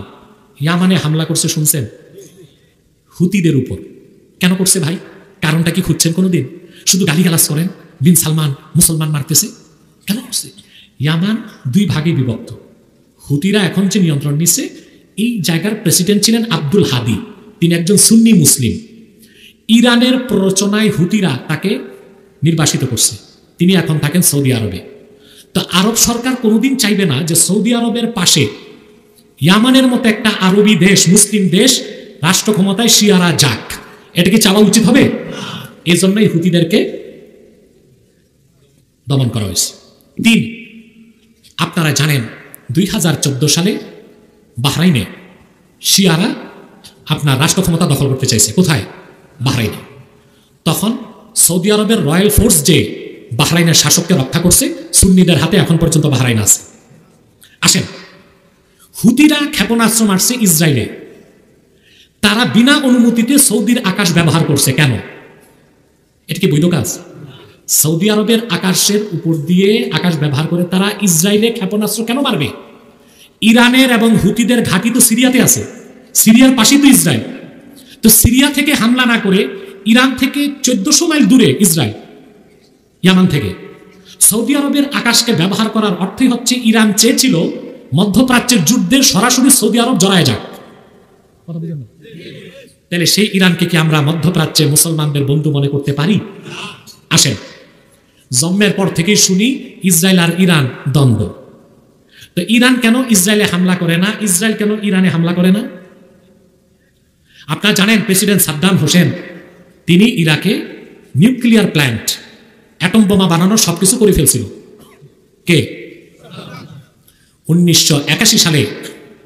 S4: ইয়ামানে হামলা করছে, শুনছেন? হুতিদের উপর। কেন করছে ভাই? কারণটা কি খুঁজছেন কোনোদিন? শুধু গালিগালাজ করেন, বিন সালমান মুসলমান মারতেছে। কেন করছে? ইয়ামান 2 ভাগে বিভক্ত। হুতিরা এখন যে নিয়ন্ত্রণ নিচ্ছে, এই জায়গার প্রেসিডেন্ট ছিলেন আব্দুল হাদি, তিনি একজন সুন্নি মুসলিম। ইরানের প্ররোচনায় হুতিরা তাকে নির্বাসিত করছে, তিনি এখন থাকেন সৌদি আরবে। তো আরব সরকার কোনোদিন চাইবে না যে সৌদি আরবের পাশে ইয়ামানের মতো একটা আরবি দেশ, মুসলিম দেশ, রাষ্ট্র ক্ষমতায় শিয়ারা যাক। এটা কি চাওয়া উচিত হবে? এই জন্যই হুতিদেরকে দমন করা হয়েছে। 3, আপনারা জানেন 2014 সালে বাহরাইনে শিয়ারা আপনার রাষ্ট্র ক্ষমতা দখল করতে চাইছে। কোথায়? বাহরাইনে। তখন সৌদি আরবের রয়্যাল ফোর্স যে বাহরাইনের শাসককে রক্ষা করছে, সুন্নিদের হাতে এখন পর্যন্ত বাহরাইন আছে। আসেন, হুতিরা ক্ষেপণাস্ত্র মারছে ইসরায়েলে, তারা বিনা অনুমতিতে সৌদির আকাশ ব্যবহার করছে। কেন? এটা কি বৈধ কাজ? সৌদি আরবের আকাশের উপর দিয়ে আকাশ ব্যবহার করে তারা ইসরায়েলে ক্ষেপণাস্ত্র কেন মারবে? ইরানের এবং হুতিদের ঘাঁটি তো সিরিয়াতে আছে, সিরিয়ার পাশেই তো ইসরায়েল। তো সিরিয়া থেকে হামলা না করে ইরান থেকে 1400 মাইল দূরে ইসরায়েল, ইয়ামান থেকে সৌদি আরবের আকাশকে ব্যবহার করার অর্থই হচ্ছে ইরান চেয়েছিল মধ্যপ্রাচ্যের যুদ্ধে সরাসরি সৌদি আরব জড়ায় যাক। তাহলে সেই ইরানকে কি আমরা মধ্যপ্রাচ্যে মুসলমানদের বন্ধু মনে করতে পারি? আসেন, জন্মের পর থেকেই শুনি ইসরায়েল আর ইরান দ্বন্দ্ব। তো ইরান কেন ইসরায়েলে হামলা করে না? ইসরায়েল কেন ইরানে হামলা করে না? আপনারা জানেন প্রেসিডেন্ট সাদ্দাম হোসেন, তিনি ইরাকে নিউক্লিয়ার প্ল্যান্ট, অ্যাটম বোমা বানানোর সবকিছু করে ফেলছিল। কে? 1981 সালে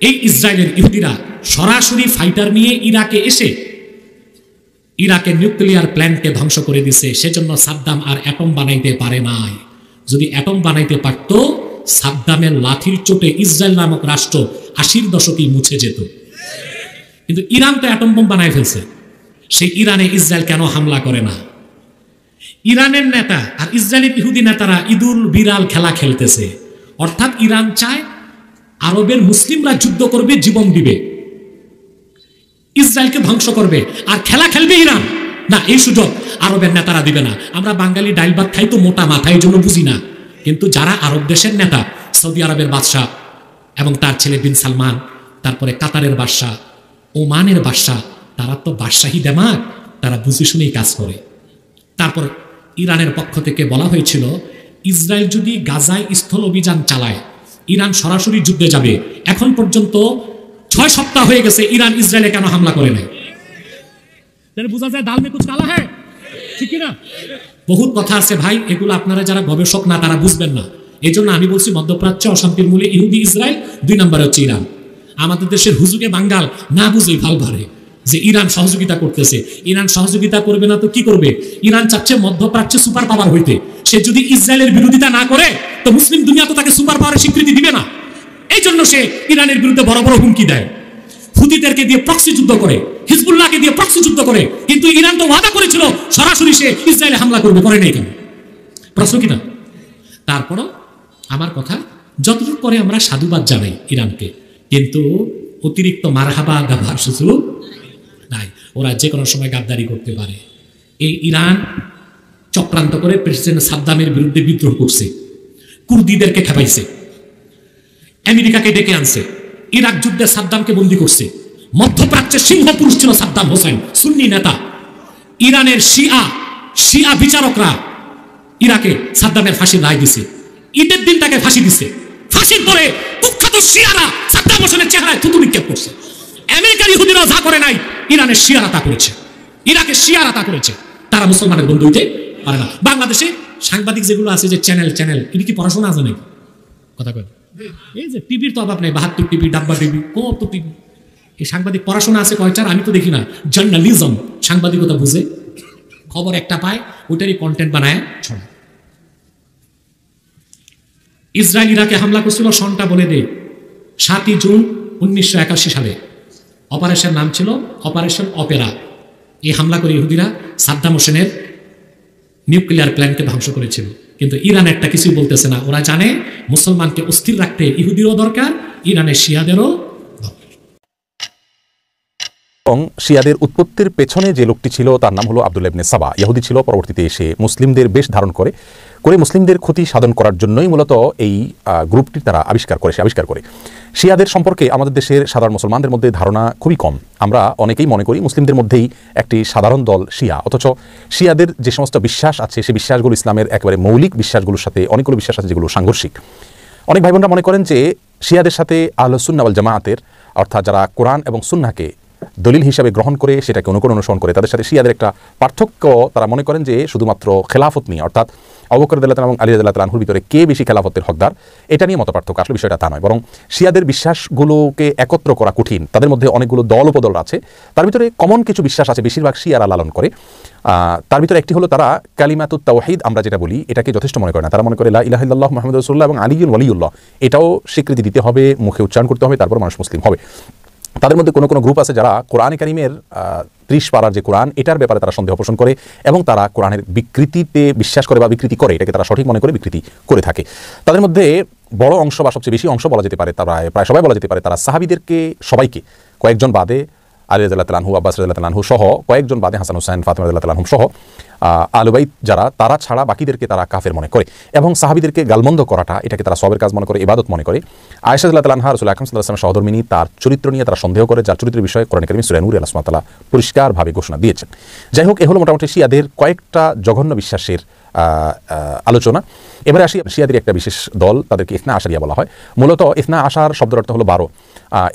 S4: এই ইসরায়েলের ইহুদিরা সরাসরি ফাইটার নিয়ে ইরাকে এসে ইরাকের নিউক্লিয়ার প্ল্যান্টকে ধ্বংস করে দিছে। সেজন্য সাদ্দাম আর অ্যাটম বানাইতে পারে নাই। যদি অ্যাটম বানাইতে পারত, সাদ্দামের লাঠির চোটে ইসরায়েল নামক রাষ্ট্র 80-র দশকেই মুছে যেত। কিন্তু ইরান তো অ্যাটম বোম বানায় ফেলছে। সেই ইরানে ইসরায়েল কেন হামলা করে না? ইরানের নেতা আর ইসরায়েলের ইহুদি নেতারা ইদুল বিরাল খেলা খেলতেছে। অর্থাৎ ইরান চায় আরবের মুসলিমরা যুদ্ধ করবে, জীবন দিবে, ইসরায়েলকে ধ্বংস করবে, আর খেলা খেলবে ইরান। না, এই সুযোগ আরবের নেতারা দিবে না। আমরা বাঙালি ডাইল ভাত খাই তো মোটা মাথা, এই জন্য বুঝি না। কিন্তু যারা আরব দেশের নেতা, সৌদি আরবের বাদশাহ এবং তার ছেলে বিন সালমান, তারপরে কাতারের বাদশাহ, ওমানের বাদশাহ, তারা তো বাদশাহী দেমাগ, তারা বুঝে শুনেই কাজ করে। তারপর ইরানের পক্ষ থেকে বলা হয়েছিল ইসরায়েল যদি গাজায় স্থল অভিযান চালায়, ইরান সরাসরি যুদ্ধে যাবে। এখন পর্যন্ত 6 সপ্তাহ হয়ে গেছে ইরান ইসরায়েলে কেন হামলা করে নাই? বোঝা যায় দাল মে কুছ কালা হ্যায়, ঠিক না? বহুত কথা আছে ভাই, এগুলো আপনারা যারা গবেষক না তারা বুঝবেন না। এই জন্য আমি বলছি মধ্যপ্রাচ্যে অশান্তির মূলে ইহুদি ইসরায়েল, 2 নম্বরে হচ্ছে ইরান। আমাদের দেশের হুজুগে বাঙ্গাল না বুঝেই ভাল ভারে যে ইরান সহযোগিতা করতেছে। ইরান সহযোগিতা করবে না তো কি করবে? ইরান চাচ্ছে মধ্যপ্রাচ্যে সুপার পাওয়ার হইতে। সে যদি ইসরায়েলের বিরোধিতা না করে তো মুসলিম দুনিয়া তো তাকে সুপার পাওয়ারের স্বীকৃতি দিবে না। এই জন্য সে ইরানের বিরুদ্ধে বড় বড় হুমকি দেয়, হুতিদেরকে দিয়ে প্রক্সি যুদ্ধ করে, হিজবুল্লাহকে দিয়ে প্রক্সি যুদ্ধ করে। কিন্তু ইরান তো ওয়াদা করেছিল সরাসরি সে ইসরায়েলে হামলা করবে, করে নাই কেন? প্রশ্ন কিনা? তারপরও আমার কথা, যতটুকু করে আমরা সাধুবাদ জানাই ইরানকে, কিন্তু অতিরিক্ত মারহাবা গাভার সুযোগ নাই। ওরা যে কোনো সময় গাদ্দারি করতে পারে। এই ইরান চক্রান্ত করে প্রেসিডেন্ট সাদ্দামের বিরুদ্ধে বিদ্রোহ করছে, কুর্দিদেরকে খেপাইছে, আমেরিকাকে ডেকে আনছে, ইরাক যুদ্ধে সাদ্দামকে বন্দী করছে। মধ্যপ্রাচ্যের সিংহ পুরুষ ছিল সাদ্দাম হোসেন, সুন্নি নেতা। ইরানের শিয়া বিচারকরা ইরাকে সাদ্দামের ফাঁসির রায় দিছে। ঈদের দিন তাকে ফাঁসি দিছে। ফাঁসির পরে কুখ্যাত শিয়ারা সাদ্দাম হোসেনের চেহারায় থুতু নিক্ষেপ করছে। আমেরিকার ইহুদিরা যা করে নাই, ইরানের শিয়ারা তা করেছে, ইরাকের শিয়ারা তা করেছে। তারা মুসলমানের বন্ধু হইতে পারে না। বাংলাদেশে সাংবাদিক যেগুলো আছে, যে চ্যানেল এটা কি পড়াশোনা আছে নাকি? কথা কয়, এই যে টিভির তো অভাব নেই, 72 টিভি, ডাব্বা টিভি, কত টিভি। এই সাংবাদিক পড়াশোনা আছে কয়টার? আমি তো দেখি না। জার্নালিজম, সাংবাদিকতা বুঝে, খবর একটা পায়, ওইটারই কন্টেন্ট বানায় ছড়ায়। ইসরায়েল ইরাকে হামলা করছিল, সনটা বলে দেয়, 7 জুন 1981 সালে। অপারেশন নাম ছিল অপারেশন অপেরা। এই হামলা করে ইহুদিরা সাদ্দাম হোসেনের নিউক্লিয়ার প্ল্যান্টকে ধ্বংস করেছিল। কিন্তু ইরান একটা কিছুই বলতেছে না। ওরা জানে মুসলমানকে অস্থির রাখতে ইহুদিরও দরকার, ইরানের শিয়াদেরও দরকার।
S5: এবং শিয়াদের উৎপত্তির পেছনে যে লোকটি ছিল তার নাম হলো আব্দুল্লাহ ইবনে সাবা। ইহুদি ছিল, পরবর্তীতে এসে মুসলিমদের বেশ ধারণ করে মুসলিমদের ক্ষতি সাধন করার জন্যই মূলত এই গ্রুপটি তারা আবিষ্কার করে। শিয়াদের সম্পর্কে আমাদের দেশের সাধারণ মুসলমানদের মধ্যে ধারণা খুবই কম। আমরা অনেকেই মনে করি মুসলিমদের মধ্যেই একটি সাধারণ দল শিয়া, অথচ শিয়াদের যে সমস্ত বিশ্বাস আছে সেই বিশ্বাসগুলো ইসলামের একেবারে মৌলিক বিশ্বাসগুলোর সাথে অনেকগুলো বিশ্বাস আছে যেগুলো সাংঘর্ষিক। অনেক ভাই বোনরা মনে করেন যে শিয়াদের সাথে আহলুস সুন্নাহ ওয়াল জামাআতের, অর্থাৎ যারা কোরআন এবং সুন্নাহকে দলিল হিসাবে গ্রহণ করে সেটাকে অনুসরণ করে, তাদের সাথে শিয়াদের একটা পার্থক্য তারা মনে করেন যে শুধুমাত্র খেলাফত নিয়ে, অর্থাৎ আবু বকর রাদিয়াল্লাহু আনহু এবং আলী রাদিয়াল্লাহু আনহুর ভিতরে কে বেশি খেলাফতের হকদার এটা নিয়ে মত পার্থক্য। আসলে বিষয়টা তা নয়, বরং শিয়াদের বিশ্বাসগুলোকে একত্র করা কঠিন। তাদের মধ্যে অনেকগুলো দল উপদল আছে, তার ভিতরে কমন কিছু বিশ্বাস আছে বেশিরভাগ শিয়ারা লালন করে। তার ভিতরে একটি হলো তারা কালিমাতুত তাওহীদ আমরা যেটা বলি এটাকে যথেষ্ট মনে করে না। তারা মনে করে লা ইলাহা ইল্লাল্লাহ মুহাম্মাদুর রাসূলুল্লাহ এবং আলিয়্যুন ওয়ালিয়ুল্লাহ, এটাও স্বীকৃতি দিতে হবে, মুখে উচ্চারণ করতে হবে, তারপর মানুষ মুসলিম হবে। তাদের মধ্যে কোনো গ্রুপ আছে যারা কোরআনে কারিমের 30 পারার যে কোরআন এটার ব্যাপারে তারা সন্দেহ পোষণ করে এবং তারা কোরআনের বিকৃতিতে বিশ্বাস করে বা বিকৃতি করে, এটাকে তারা সঠিক মনে করে বিকৃতি করে থাকে। তাদের মধ্যে বড় অংশ বা সবচেয়ে বেশি অংশ বলা যেতে পারে, তারা প্রায় সবাই বলা যেতে পারে, তারা সাহাবীদেরকে সবাইকে, কয়েকজন বাদে আলী রাদিয়াল্লাহু আনহু, আব্বাস রাদিয়াল্লাহু আনহু সহ, কয়েকজন বাদে হাসান হুসাইন, ফাতিমা রাদিয়াল্লাহু আনহুম সহ আহলে বাইত যারা, তারা ছাড়া বাকিদেরকে তারা কাফের মনে করে এবং সাহাবীদেরকে গালমন্দ করাটা এটাকে তারা সবের কাজ মনে করে, ইবাদত মনে করে। আয়েশা রাদিয়াল্লাহু আনহা রাসূল আকরাম সাল্লাল্লাহু আলাইহি ওয়াসাল্লামের সহধর্মিনী, তার চরিত্র নিয়ে তারা সন্দেহ করে, যার চরিত্রের বিষয়ে কোরআন কারীমে সূরা নূরে আল্লাহ সুবহানাহু ওয়া তাআলা পরিষ্কারভাবে ঘোষণা দিয়েছেন। যাই হোক, এ হলো মোটামুটি শিয়াদের কয়েকটা জঘন্য বিশ্বাসের আলোচনা। এবারে আসি শিয়াদের একটা বিশেষ দল, তাদেরকে ইসনা আশারিয়া বলা হয়। মূলত ইসনা আশার শব্দের অর্থ হলো 12।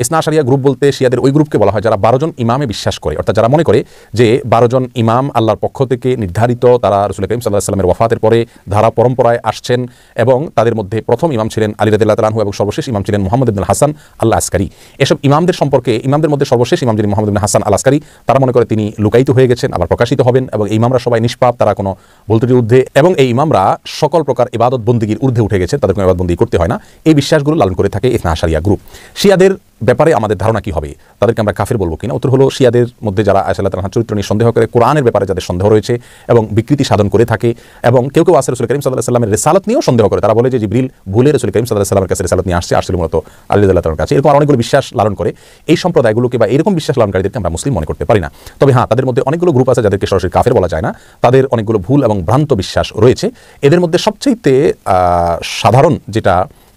S5: ইসনা আশারিয়া গ্রুপ বলতে শিয়াদের ওই গ্রুপকে বলা হয় যারা 12 জন ইমামে বিশ্বাস করে, অর্থাৎ যারা মনে করে যে 12 জন ইমাম আল্লাহর পক্ষ থেকে নির্ধারিত, তারা রাসূল করিম সাল্লাল্লাহু আলাইহি ওয়াসাল্লামের ওয়াফাতের পরে ধারা পরম্পরায় আসছেন এবং তাদের মধ্যে প্রথম ইমাম ছিলেন আলী রাদিয়াল্লাহু তাআলা আনহু এবং সর্বশেষ ইমাম ছিলেন মুহাম্মদ ইবনে হাসান আল আসকারী। এসব ইমামদের সম্পর্কে, ইমামদের মধ্যে সর্বশেষ ইমাম যিনি মুহাম্মদ ইবনে হাসান আল আসকারী, তারা মনে করে তিনি লুকায়িত হয়ে গেছেন, আবার প্রকাশিত হবেন এবং এই ইমামরা সবাই নিষ্পাপ, তারা কোনো ভুল-ত্রুটির ঊর্ধ্বে এবং এই ইমামরা সকল প্রকার ইবাদত বন্দেগীর ঊর্ধ্বে উঠে গেছেন, তাদের কোনো ইবাদত বন্দেগী করতে হয় না। এই বিশ্বাসগুলো লালন করে থাকে ইসনা আশারিয়া গ্রুপ। শিয়াদের ব্যাপারে আমাদের ধারণা কি হবে, তাদেরকে আমরা কাফের বলবো কিনা? উত্তর হলো শিয়াদের মধ্যে যারা আয়েশা রাদিয়াল্লাহু আনহার চরিত্র নিয়ে সন্দেহ করে, কোরআনের ব্যাপারে যাদের সন্দেহ রয়েছে এবং বিকৃতি সাধন করে থাকে, এবং কেউ কেউ আছে রাসূল করিম সাল্লাল্লাহু আলাইহি ওয়াসাল্লামের রিসালাত নিয়েও সন্দেহ করে। তারা বলে যে জিবরিল ভুলে রাসূল করিম সাল্লাল্লাহু আলাইহি ওয়াসাল্লামের কাছে রিসালাত নিয়ে আসছিল মূলত আলী রাদিয়াল্লাহু তাআলার কাছে। এরকম অনেকগুলো বিশ্বাস লালন করে। এই সম্প্রদায়গুলোকে বা এরকম বিশ্বাস লালনকারীদেরকে আমরা মুসলিম মনে করতে পারি না। তবে হ্যাঁ, তাদের মধ্যে অনেকগুলো গ্রুপ আছে যাদেরকে সরাসরি কাফের বলা যায় না, তাদের অনেকগুলো ভুল এবং ভ্রান্ত বিশ্বাস রয়েছে। এদের মধ্যে সবচাইতে সাধারণ যেটা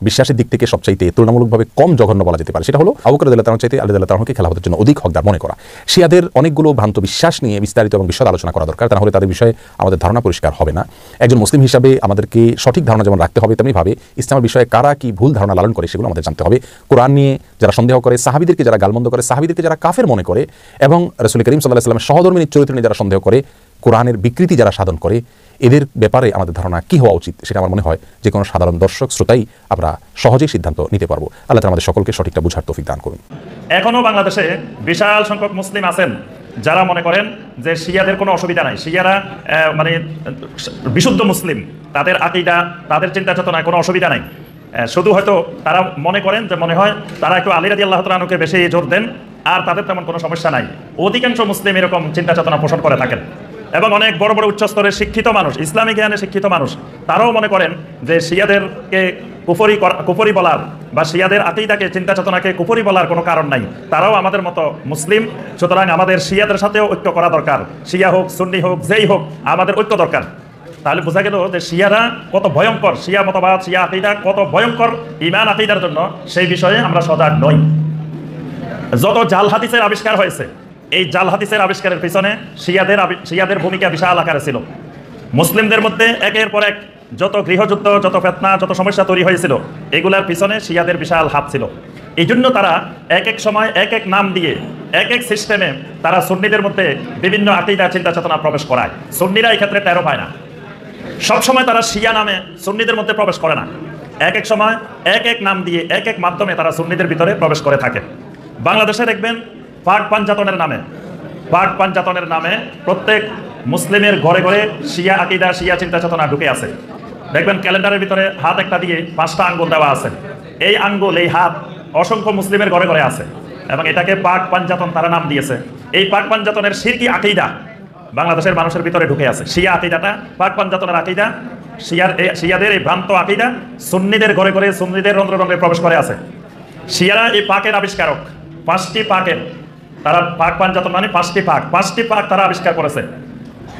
S5: বিশ্বাসের দিক থেকে সবচাইতে তুলনামূলকভাবে কম জঘন্য বলা যেতে পারে সেটা হলো আবু বকর রাদিয়াল্লাহু তাআলা চাইতে আলী রাদিয়াল্লাহু তাআলাকে খেলাফতের জন্য অধিক হকদার মনে করা। শিয়াদের অনেকগুলো ভ্রান্ত বিশ্বাস নিয়ে বিস্তারিত এবং বিশদ আলোচনা করা দরকার, তা না হলে তাদের বিষয়ে আমাদের ধারণা পরিষ্কার হবে না। একজন মুসলিম হিসাবে আমাদেরকে সঠিক ধারণা যেমন রাখতে হবে, তেমনিভাবে ইসলামের বিষয়ে কারা কি ভুল ধারণা লালন করে সেগুলো আমাদের জানতে হবে। কোরআন নিয়ে যারা সন্দেহ করে, সাহাবীদেরকে যারা গালমন্দ করে, সাহাবীদেরকে যারা কাফের মনে করে, এবং রাসূল করিম সাল্লাল্লাহু আলাইহি ওয়াসাল্লামের সহধর্মিণীর চরিত্র নিয়ে যারা সন্দেহ করে, কোরআনের বিকৃতি যারা সাধন করে, এদের ব্যাপারে আমাদের ধারণা কি হওয়া উচিত সেটা আমার মনে হয় যে কোনো সাধারণ দর্শক শ্রোতাই আমরা সহজেই সিদ্ধান্ত নিতে পারবো। আল্লাহ তাআলা আমাদের সকলকে সঠিকটা বুঝার তৌফিক দান করুন।
S6: এখনো বাংলাদেশে বিশাল সংখ্যক মুসলিম আছেন যারা মনে করেন যে শিয়াদের কোনো অসুবিধা নাই, শিয়ারা মানে বিশুদ্ধ মুসলিম, তাদের আকীদা, তাদের চিন্তা চেতনায় কোনো অসুবিধা নাই। শুধু হয়তো তারা মনে করেন যে মনে হয় তারা একটু আলী রাদিয়াল্লাহু তাআলা আনহুকে বেশি জোর দেন, আর তাদের তেমন কোনো সমস্যা নাই। অধিকাংশ মুসলিম এরকম চিন্তা চেতনা পোষণ করে থাকেন, এবং অনেক বড় বড় উচ্চস্তরের শিক্ষিত মানুষ, ইসলামী জ্ঞানে শিক্ষিত মানুষ, তারাও মনে করেন যে শিয়াদেরকে কুফরি বলার বা শিয়াদের আকীদাকে, চিন্তা চেতনাকে কুফরি বলার কোনো কারণ নাই। তারাও আমাদের মতো মুসলিম, সুতরাং আমাদের শিয়াদের সাথেও ঐক্য করা দরকার। শিয়া হোক, সুন্নি হোক, যেই হোক, আমাদের ঐক্য দরকার। তাহলে বোঝা গেল যে শিয়ারা কত ভয়ঙ্কর, শিয়া মতবাদ, শিয়া আকীদা কত ভয়ঙ্কর ঈমান আকীদার জন্য, সেই বিষয়ে আমরা সজাগ নই। যত জাল হাদিসের আবিষ্কার হয়েছে, এই জাল হাদিসের আবিষ্কারের পিছনে শিয়াদের ভূমিকা বিশাল আকারে ছিল। মুসলিমদের মধ্যে একের পর এক যত গৃহযুদ্ধ, যত ফিতনা, যত সমস্যা তৈরি হয়েছিল, এগুলার পিছনে শিয়াদের বিশাল হাত ছিল। এই জন্য তারা এক এক সময় এক এক নাম দিয়ে, এক এক সিস্টেমে তারা সুন্নিদের মধ্যে বিভিন্ন আকীদা, চিন্তা চেতনা প্রবেশ করায়। সুন্নিরা এই ক্ষেত্রে টেরো পায় না। সবসময় তারা শিয়া নামে সুন্নিদের মধ্যে প্রবেশ করে না। এক এক সময় এক এক নাম দিয়ে, এক এক মাধ্যমে তারা সুন্নিদের ভিতরে প্রবেশ করে থাকে। বাংলাদেশে দেখবেন পাক পাঞ্জাতনের নামে প্রত্যেক মুসলিমের ঘরে ঘরে শিয়া আকীদা, শিয়া চিন্তা চেতনা ঢুকে আছে। দেখবেন ক্যালেন্ডারের ভিতরে হাত একটা দিয়ে 5টা আঙ্গুল দেওয়া আছে। এই আঙ্গুল, এই হাত অসংখ্য মুসলিমের ঘরে ঘরে আছে, এবং এটাকে পাক পাঞ্জাতন তারা নাম দিয়েছে। এই পাক পাঞ্জাতনের শিরকি আকীদা বাংলাদেশের মানুষের ভিতরে ঢুকে আছে। শিয়া আকীদাটা, পাক পাঞ্জাতনের আকীদা, শিয়াদের এই ভ্রান্ত আকীদা সুন্নিদের ঘরে ঘরে, সুন্নিদের রন্ধ্রে রন্ধ্রে প্রবেশ করে আছে। শিয়ারা এই পাকের আবিষ্কারক। 5টি পাকের, তারা পাক পাঞ্জাতন মানে 5টি পাক তারা আবিষ্কার করেছে।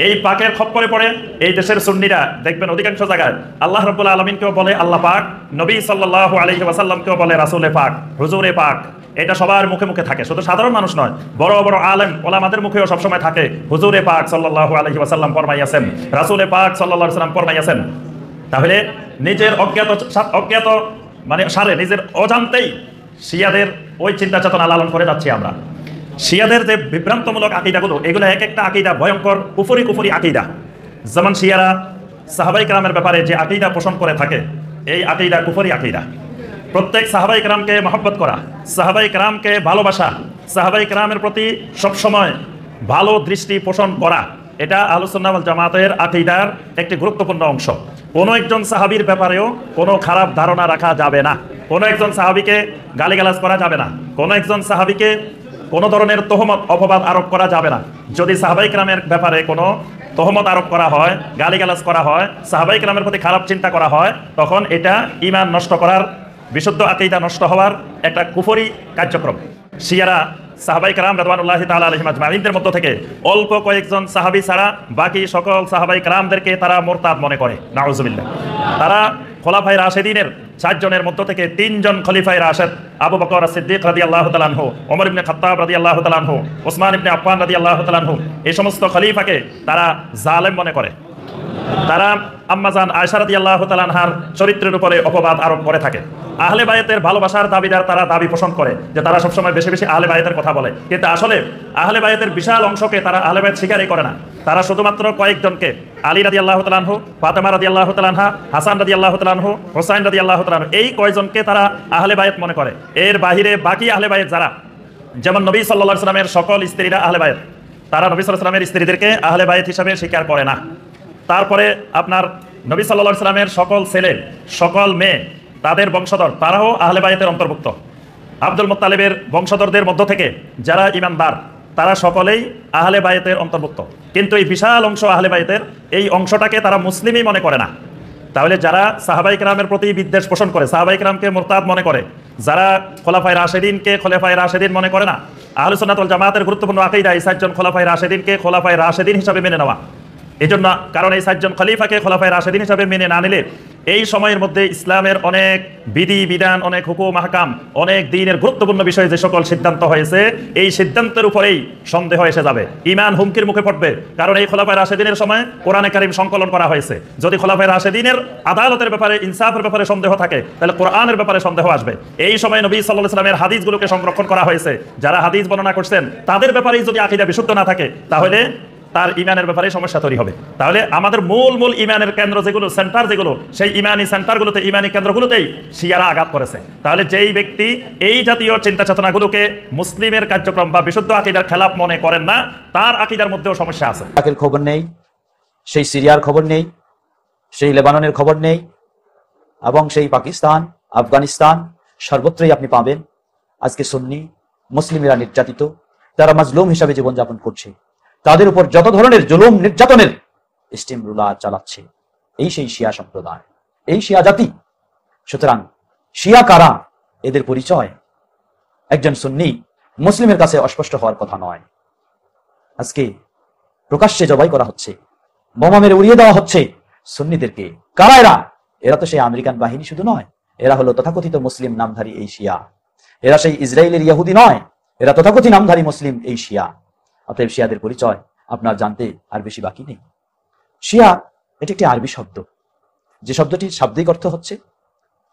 S6: এই পাকের খপ্পরে পড়ে এই দেশের সুন্নিরা দেখবেন অধিকাংশ জায়গায় আল্লাহ রাব্বুল আলামিনকেও বলে আল্লাহ পাক, নবী সাল্লাল্লাহু আলাইহি ওয়াসাল্লামকেও বলে রাসূলে পাক, হুজুরে পাক। এটা সবার মুখে মুখে থাকে, শুধু সাধারণ মানুষ নয়, বড় বড় আলেম ওলামাদের মুখেও সবসময় থাকে, হুজুরে পাক সাল্লাল্লাহু আলাইহি ওয়াসাল্লাম ফরমাইয়াছেন, রাসূলে পাক সাল্লাল্লাহু আলাইহি ওয়াসাল্লাম ফরমাইয়াছেন। তাহলে নিজের অজ্ঞাত মানে সারে, নিজের অজান্তেই শিয়াদের ওই চিন্তা চেতনা লালন করে যাচ্ছি আমরা। শিয়াদের যে বিভ্রান্তমূলক আকীদাগুলো, এগুলো এক একটা আকীদা ভয়ঙ্কর কুফরি আকীদা। যেমন শিয়ারা সাহাবায়ে কেরামের ব্যাপারে যে আকীদা পোষণ করে থাকে, এই আকীদা কুফরি আকীদা। প্রত্যেক সাহাবায়ে কেরামকে মহব্বত করা, সাহাবায়ে কেরামকে ভালোবাসা, সাহাবায়ে কেরামের প্রতি সবসময় ভালো দৃষ্টি পোষণ করা, এটা আহলুস সুন্নাহ ওয়াল জামাতের আকীদার একটি গুরুত্বপূর্ণ অংশ। কোনো একজন সাহাবীর ব্যাপারেও কোনো খারাপ ধারণা রাখা যাবে না, কোনো একজন সাহাবীকে গালিগালাজ করা যাবে না, কোনো একজন সাহাবীকে কোনো ধরনের তহমত, অপবাদ আরোপ করা যাবে না। যদি সাহাবায়ে কেরামের ব্যাপারে কোনো তহমত আরোপ করা হয়, গালিগালাজ করা হয়, সাহাবায়ে কেরামের প্রতি খারাপ চিন্তা করা হয়, তখন এটা ঈমান নষ্ট করার, বিশুদ্ধ আকীদা নষ্ট হওয়ার একটা কুফরি কার্যক্রম। শিয়ারা সাহাবায়ে কেরাম রাদিয়াল্লাহু তাআলা আলাইহিম আজমাইনদের মধ্য থেকে অল্প কয়েকজন সাহাবী ছাড়া বাকি সকল সাহাবায়ে কেরামদেরকে তারা মুরতাদ মনে করে, নাউযুবিল্লাহ। তারা খোলাফায়ে রাশিদিনের 4 জনের মধ্য থেকে 3 জন খলিফায়ে রাশিদ, আবু বকর সিদ্দিক রাদিয়াল্লাহু তাআলা আনহু, ওমর ইবনে খাত্তাব রাদিয়াল্লাহু তাআলা আনহু, ওসমান ইবনে আফফান রাদিয়াল্লাহু তাআলা আনহু, এই সমস্ত খলিফাকে তারা জালেম মনে করে। তারা আম্মাজান আয়েশা রাদিয়াল্লাহু তাআলা আনহার চরিত্রের উপরে অপবাদ আরোপ করে থাকে। আহলে বায়াতের ভালোবাসার দাবিদার তারা দাবি পোষণ করে যে তারা সবসময় বেশি বেশি আহলে বায়াতের কথা বলে, কিন্তু আসলে আহলে বায়াতের বিশাল অংশকে তারা আহলে বায়াত স্বীকারই করে না। তারা শুধুমাত্র কয়েকজনকে, আলী রাদিয়াল্লাহু তাআলা আনহু, ফাতেমা রাদিয়াল্লাহু তাআলা আনহা, হাসান রাদিয়াল্লাহু তাআলা আনহু, হুসাইন রাদিয়াল্লাহু তাআলা আনহু, এই কয়েকজনকে তারা আহলে বায়াত মনে করে। এর বাহিরে বাকি আহলে বায়াত যারা, যেমন নবী সাল্লাল্লাহু আলাইহি ওয়াসাল্লামের সকল স্ত্রীরা আহলে বায়াত, তারা নবী সাল্লাল্লাহু আলাইহি ওয়াসাল্লামের স্ত্রীদেরকে আহলে বায়াত হিসাবে স্বীকার করে না। তারপরে আপনার নবী সাল্লাল্লাহু আলাইহি ওয়াসাল্লামের সকল ছেলে, সকল মেয়ে, তাদের বংশধর, তারাও আহলে বায়াতের অন্তর্ভুক্ত। আব্দুল মুত্তালিবের বংশধরদের মধ্য থেকে যারা ইমানদার তারা সকলেই আহলে বায়েতের অন্তর্ভুক্ত, কিন্তু এই বিশাল অংশ আহলে বায়েতের এই অংশটাকে তারা মুসলিমই মনে করে না। তাহলে যারা সাহাবাই কেরামের প্রতি বিদ্বেষ পোষণ করে, সাহাবাই কেরামকে মুরতাদ মনে করে, যারা খোলাফায়ে রাশেদিনকে খোলাফায়ে রাশেদিন মনে করে না, আহলে সুন্নাত ওয়াল জামাতের গুরুত্বপূর্ণ আকীদা এই 4জন খোলাফায়ে রাশেদিনকে খোলাফায়ে রাশেদিন হিসাবে মেনে নেওয়া। এই জন্য কারণ এই 4জন খলিফাকে খোলাফায়ে রাশেদিন হিসাবে মেনে না নিলে এই সময়ের মধ্যে ইসলামের অনেক বিধি বিধান, অনেক হুকুম আহকাম, অনেক দিনের গুরুত্বপূর্ণ বিষয়ে যে সকল সিদ্ধান্ত হয়েছে এই সিদ্ধান্তের উপরেই সন্দেহ এসে যাবে, ঈমান হুমকির মুখে পড়বে। কারণ এই খোলাফায়ে রাশেদিনের সময় কোরআনে কারীম সংকলন করা হয়েছে। যদি খোলাফায়ে রাশেদিনের আদালতের ব্যাপারে, ইনসাফের ব্যাপারে সন্দেহ থাকে, তাহলে কোরআনের ব্যাপারে সন্দেহ আসবে। এই সময় নবী সাল্লাল্লাহু আলাইহি ওয়াসাল্লামের হাদিসগুলোকে সংরক্ষণ করা হয়েছে। যারা হাদিস বর্ণনা করছেন তাদের ব্যাপারেই যদি আকীদা বিশুদ্ধ না থাকে তাহলে তার ইমানের ব্যাপারে সমস্যা তৈরি হবে। তাহলে আমাদের মূল ইমানের কেন্দ্র যেগুলো, সেন্টার যেগুলো, সেই ইমানি সেন্টারগুলোতে, ইমানি কেন্দ্রগুলোতেই শিয়ারা আঘাত করেছে। তাহলে যেই ব্যক্তি এই জাতীয় চিন্তা চেতনাগুলোকে মুসলিমের কার্যক্রম বা বিশুদ্ধ আকীদার খেলাফ মনে করেন না, তার আকীদার মধ্যেও সমস্যা আছে।
S7: ইরাকের খবর নেই, সেই সিরিয়ার খবর নেই, সেই লেবাননের খবর নেই, এবং সেই পাকিস্তান, আফগানিস্তান সর্বত্রই আপনি পাবেন আজকে সুন্নি মুসলিমেরা নির্যাতিত, তারা মাজলুম হিসাবে জীবনযাপন করছে, তাদের উপর যত ধরনের জুলুম নির্যাতনের স্টিম রুলার চালাচ্ছে এই সেই শিয়া সম্প্রদায়, এই শিয়া জাতি। সুতরাং শিয়া কারা, এদের পরিচয় একজন সুন্নি মুসলিমের কাছে অস্পষ্ট হওয়ার কথা নয়। আজকে প্রকাশ্যে জবাই করা হচ্ছে, বোমা মেরে উড়িয়ে দেওয়া হচ্ছে সুন্নিদেরকে। কারা এরা? এরা তো সেই আমেরিকান বাহিনী শুধু নয়, এরা হলো তথাকথিত মুসলিম নামধারী এই শিয়া। এরা সেই ইসরায়েলের ইহুদি নয়, এরা তথাকথিত নামধারী মুসলিম এই শিয়া। অতএব শিয়াদের পরিচয় আপনার জানতে আর বেশি বাকি নেই। শিয়া এটি একটি আরবি শব্দ, যে শব্দটির শাব্দিক অর্থ হচ্ছে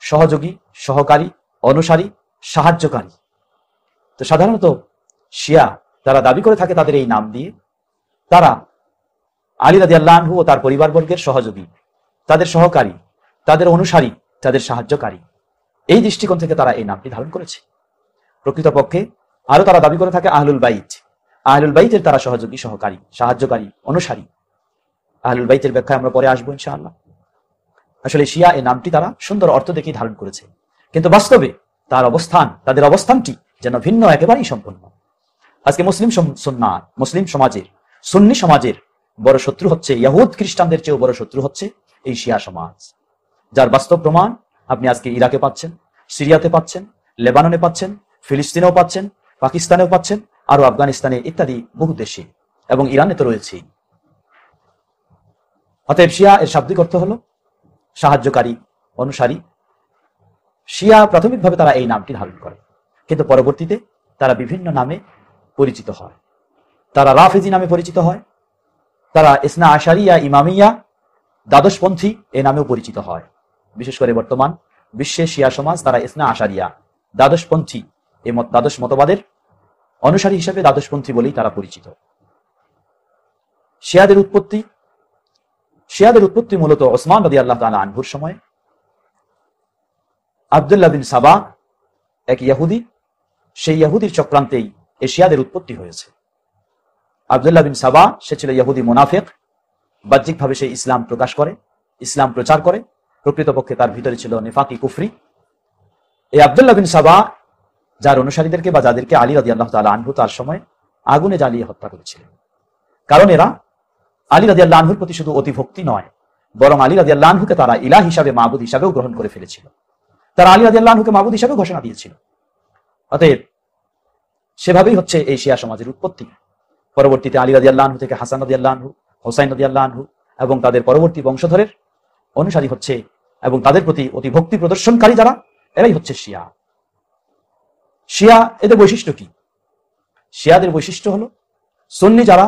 S7: সহযোগী, সহকারী, অনুসারী, সাহায্যকারী। তো সাধারণত শিয়া তারা দাবি করে থাকে তাদের এই নাম দিয়ে তারা আলী রাদিয়াল্লাহু আনহু ও তার পরিবারবর্গের সহযোগী, তাদের সহকারী, তাদের অনুসারী, তাদের সাহায্যকারী। এই দৃষ্টিকোণ থেকে তারা এই নামটি ধারণ করেছে। প্রকৃতপক্ষে আরো তারা দাবি করে থাকে আহলুল বাইত, আহলুল বাইতের তারা সহযোগী, সহকারী, সাহায্যকারী, অনুসারী। আহলুল বাইতের ব্যাখ্যায় আমরা পরে আসবো ইনশাআল্লাহ। আসলে শিয়া এই নামটি তারা সুন্দর অর্থ দেখেই ধারণ করেছে, কিন্তু বাস্তবে তার অবস্থান, তাদের অবস্থানটি যেন ভিন্ন, একেবারেই সম্পূর্ণ। আজকে মুসলিম সমাজের, সুন্নি সমাজের বড় শত্রু হচ্ছে, ইহুদ খ্রিস্টানদের চেয়েও বড় শত্রু হচ্ছে এই শিয়া সমাজ, যার বাস্তব প্রমাণ আপনি আজকে ইরাকে পাচ্ছেন, সিরিয়াতে পাচ্ছেন, লেবাননে পাচ্ছেন, ফিলিস্তিনেও পাচ্ছেন, পাকিস্তানেও পাচ্ছেন, আরো আফগানিস্তানে ইত্যাদি বহু দেশে, এবং ইরানে তো রয়েছে। অতএব শিয়া এর শাব্দিক অর্থ হলো সাহায্যকারী, অনুসারী। শিয়া প্রাথমিকভাবে তারা এই নামটি ধারণ করে, কিন্তু পরবর্তীতে তারা বিভিন্ন নামে পরিচিত হয়। তারা রাফিজি নামে পরিচিত হয়, তারা ইসনা আশারিয়া, ইমামিয়া, দ্বাদশপন্থী এই নামেও পরিচিত হয়। বিশেষ করে বর্তমান বিশ্বে শিয়া সমাজ তারা ইসনা আশারিয়া, দ্বাদশপন্থী, এই দ্বাদশ মতবাদের অনুসারী হিসেবে দ্বাদশপন্থী বলেই তারা পরিচিত। শিয়াদের উৎপত্তি মূলত ওসমান রাদিয়াল্লাহু তাআলা আনহুর সময়। আব্দুল্লাহ বিন সাবা এক ইহুদি, সেই ইহুদির চক্রান্তেই এই শিয়াদের উৎপত্তি হয়েছে। আব্দুল্লাহ বিন সাবা সে ছিল ইহুদি মুনাফিক, বাহ্যিকভাবে সে ইসলাম প্রকাশ করে, ইসলাম প্রচার করে, প্রকৃতপক্ষে তার ভিতরে ছিল নিফাকি কুফরি। এই আব্দুল্লাহ বিন সাবা যার অনুসারীদেরকে বা যাদেরকে আলী রাদিয়াল্লাহু তাআলা আনহু তার সময় আগুনে জ্বালিয়ে হত্যা করেছিলেন। কারণ এরা আলী রাদিয়াল্লাহু আনহুর প্রতি শুধু অতিভক্তি নয়, বরং আলী রাদিয়াল্লাহু আনহুকে তারা ইলাহ হিসাবে, মাবুদ হিসাবেও গ্রহণ করে ফেলেছিল। তারা আলী রাদিয়াল্লাহু আনহুকে মাবুদ হিসাবে ঘোষণা দিয়েছিল। অতএব সেভাবেই হচ্ছে এই শিয়া সমাজের উৎপত্তি। পরবর্তীতে আলী রাদিয়াল্লাহু আনহু থেকে হাসান রাদিয়াল্লাহু আনহু, হুসাইন রাদিয়াল্লাহু আনহু এবং তাদের পরবর্তী বংশধরের অনুসারী হচ্ছে, এবং তাদের প্রতি অতিভক্তি প্রদর্শনকারী যারা, এরাই হচ্ছে শিয়া। শিয়া এদের বৈশিষ্ট্য কি? শিয়াদের বৈশিষ্ট্য হলো, সুন্নি যারা,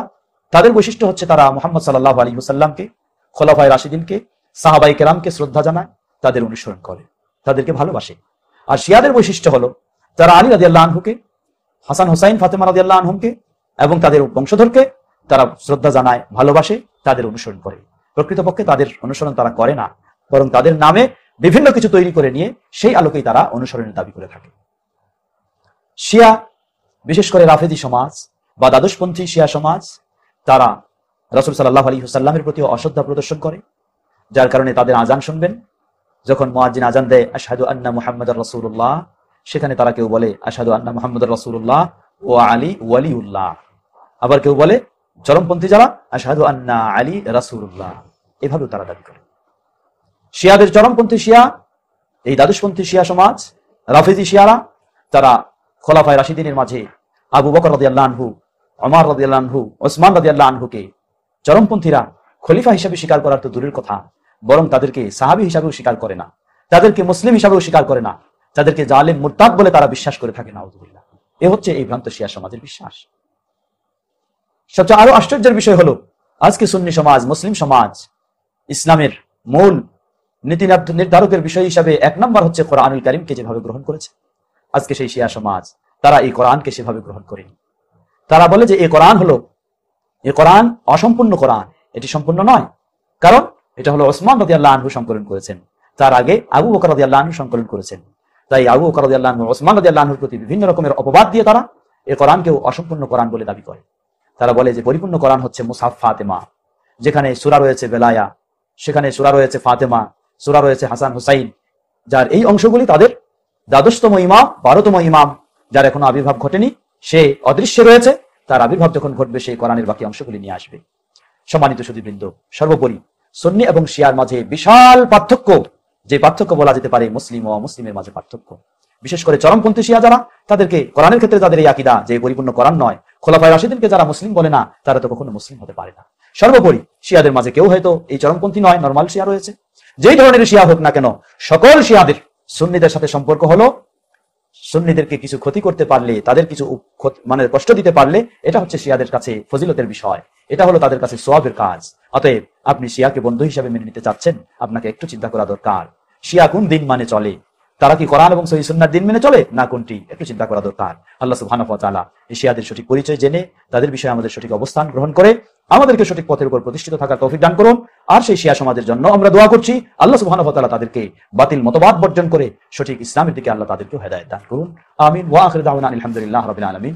S7: তাদের বৈশিষ্ট্য হচ্ছে তারা মুহাম্মদ সাল্লাল্লাহু আলাইহি ওয়াসাল্লামকে, খোলাফায়ে রাশিদিনকে, সাহাবায়ে কেরামকে শ্রদ্ধা জানায়, তাদের অনুসরণ করে, তাদেরকে ভালোবাসে। আর শিয়াদের বৈশিষ্ট্য হলো তারা আলী রাদিয়াল্লাহু আনহুকে, হাসান হুসাইন ফাতেমা রাদিয়াল্লাহু আনহুমকে এবং তাদের বংশধরকে তারা শ্রদ্ধা জানায়, ভালোবাসে, তাদের অনুসরণ করে। প্রকৃতপক্ষে তাদের অনুসরণ তারা করে না, বরং তাদের নামে বিভিন্ন কিছু তৈরি করে নিয়ে সেই আলোকেই তারা অনুসরণের দাবি করে থাকে। শিয়া, বিশেষ করে রাফেজি সমাজ বা দ্বাদশপন্থী শিয়া সমাজ, তারা রাসূল সাল্লাল্লাহু আলাইহি ওয়াসাল্লামের প্রতি অশ্রদ্ধা প্রদর্শন করে, যার কারণে তাদের আজান শুনবেন, যখন মুয়াজ্জিন আজান দেয় আশহাদু আন্না মুহাম্মাদার রাসূলুল্লাহ, সেখানে তারা কেউ বলে আশহাদু আন্না মুহাম্মাদুর রাসূলুল্লাহ ও আলী ওয়ালিউল্লাহ, আবার কেউ বলে চরমপন্থী যারা আশহাদু আন্না আলী রাসূলুল্লাহ, এভাবেও তারা দাবি করে। শিয়াদের চরমপন্থী শিয়া, এই দ্বাদশপন্থী শিয়া সমাজ, রাফিজি শিয়ারা, তারা খোলাফায়ে রাশিদিনের মাঝে আবু বকর রাদিয়াল্লাহু আনহু, ওমর রাদিয়াল্লাহু আনহু, ওসমান রাদিয়াল্লাহু আনহুকে চরমপন্থীরা খলিফা হিসেবে স্বীকার করার তো দূরের কথা, বরং তাদেরকে সাহাবী হিসাবেও স্বীকার করে না, তাদেরকে মুসলিম হিসাবেও স্বীকার করে না, তাদেরকে জালেম মুরতাদ বলে তারা বিশ্বাস করে থাকে। নাউযুবিল্লাহ। এ হচ্ছে এই ভ্রান্ত শিয়া সমাজের বিশ্বাস। সবচেয়ে আরো আশ্চর্যের বিষয় হলো আজকে সুন্নি সমাজ, মুসলিম সমাজ ইসলামের মূল নীতি নির্ধারকের বিষয় হিসাবে 1 নম্বর হচ্ছে কোরআনুল কারীমকে যেভাবে গ্রহণ করেছে, আজকে সেই শিয়া সমাজ তারা এই কোরআনকে সেভাবে গ্রহণ করেনি। তারা বলে যে এই কোরআন অসম্পূর্ণ কোরআন, এটি সম্পূর্ণ নয়, কারণ এটা হলো ওসমান রাদিয়াল্লাহু আনহু সংকলন করেছেন, তার আগে আবু বকর রাদিয়াল্লাহু আনহু সংকলন করেছেন। তাই আবু বকর রাদিয়াল্লাহু আনহু, ওসমান রাদিয়াল্লাহু আনহুর প্রতি বিভিন্ন রকমের অপবাদ দিয়ে তারা এই কোরআনকেও অসম্পূর্ণ কোরআন বলে দাবি করে। তারা বলে যে পরিপূর্ণ কোরআন হচ্ছে মুসহাফ ফাতেমা, যেখানে সূরা রয়েছে বেলায়া, সেখানে সূরা রয়েছে ফাতেমা, সূরা রয়েছে হাসান হুসাইন, যার এই অংশগুলি তাদের 12তম ইমাম, 12তম ইমাম, যার এখনো আবির্ভাব ঘটেনি, সে অদৃশ্যে রয়েছে, তার আবির্ভাব যখন ঘটবে সেই কোরআনের বাকি অংশগুলি নিয়ে আসবে। সম্মানিত সুধীবৃন্দ, সর্বোপরি সুন্নি এবং শিয়ার মাঝে বিশাল পার্থক্য, যে পার্থক্য বলা যেতে পারে মুসলিম ও মুসলিমের মাঝে পার্থক্য। বিশেষ করে চরমপন্থী শিয়া যারা, তাদেরকে কোরআনের ক্ষেত্রে যাদের এই আকীদা যে পরিপূর্ণ কোরআন নয়, খোলাফায়ে রাশিদিনকে যারা মুসলিম বলে না, তারা তো কখনো মুসলিম হতে পারে না। সর্বোপরি শিয়াদের মাঝে কেউ হয়তো এই চরমপন্থী নয়, নরমাল শিয়া রয়েছে। যেই ধরনের শিয়া হোক না কেন, সকল শিয়াদের সুন্নিদের সাথে সম্পর্ক হলো সুন্নিদেরকে কিছু ক্ষতি করতে পারলে, তাদের কিছু কষ্ট দিতে পারলে, এটা হচ্ছে শিয়াদের কাছে ফজিলতের বিষয়, এটা হলো তাদের কাছে সওয়াবের কাজ। অতএব আপনি শিয়াকে বন্ধু হিসাবে মেনে নিতে চাচ্ছেন, আপনাকে একটু চিন্তা করা দরকার, শিয়া কোন দিন মানে চলে, তারা কি কোরআন এবং সহিহ সুন্নাহর দিন মেনে চলে না কোনটি, একটু চিন্তা করা দরকার। আল্লাহ সুবহানাহু ওয়া তাআলা এই শিয়াদের সঠিক পরিচয় জেনে তাদের বিষয়ে আমাদের সঠিক অবস্থান গ্রহণ করে আমাদেরকে সঠিক পথের উপর প্রতিষ্ঠিত থাকার তৌফিক দান করুন। আর সেই শিয়া সমাজের জন্য আমরা দোয়া করছি, আল্লাহ সুবহানাহু ওয়া তাআলা তাদেরকে বাতিল মতবাদ বর্জন করে সঠিক ইসলামের দিকে আল্লাহ তাদেরকে হেদায়েত দান করুন। আমিন। ওয়া আখিরু দাওয়ানা আলহামদুলিল্লাহি রাব্বিল আলামিন।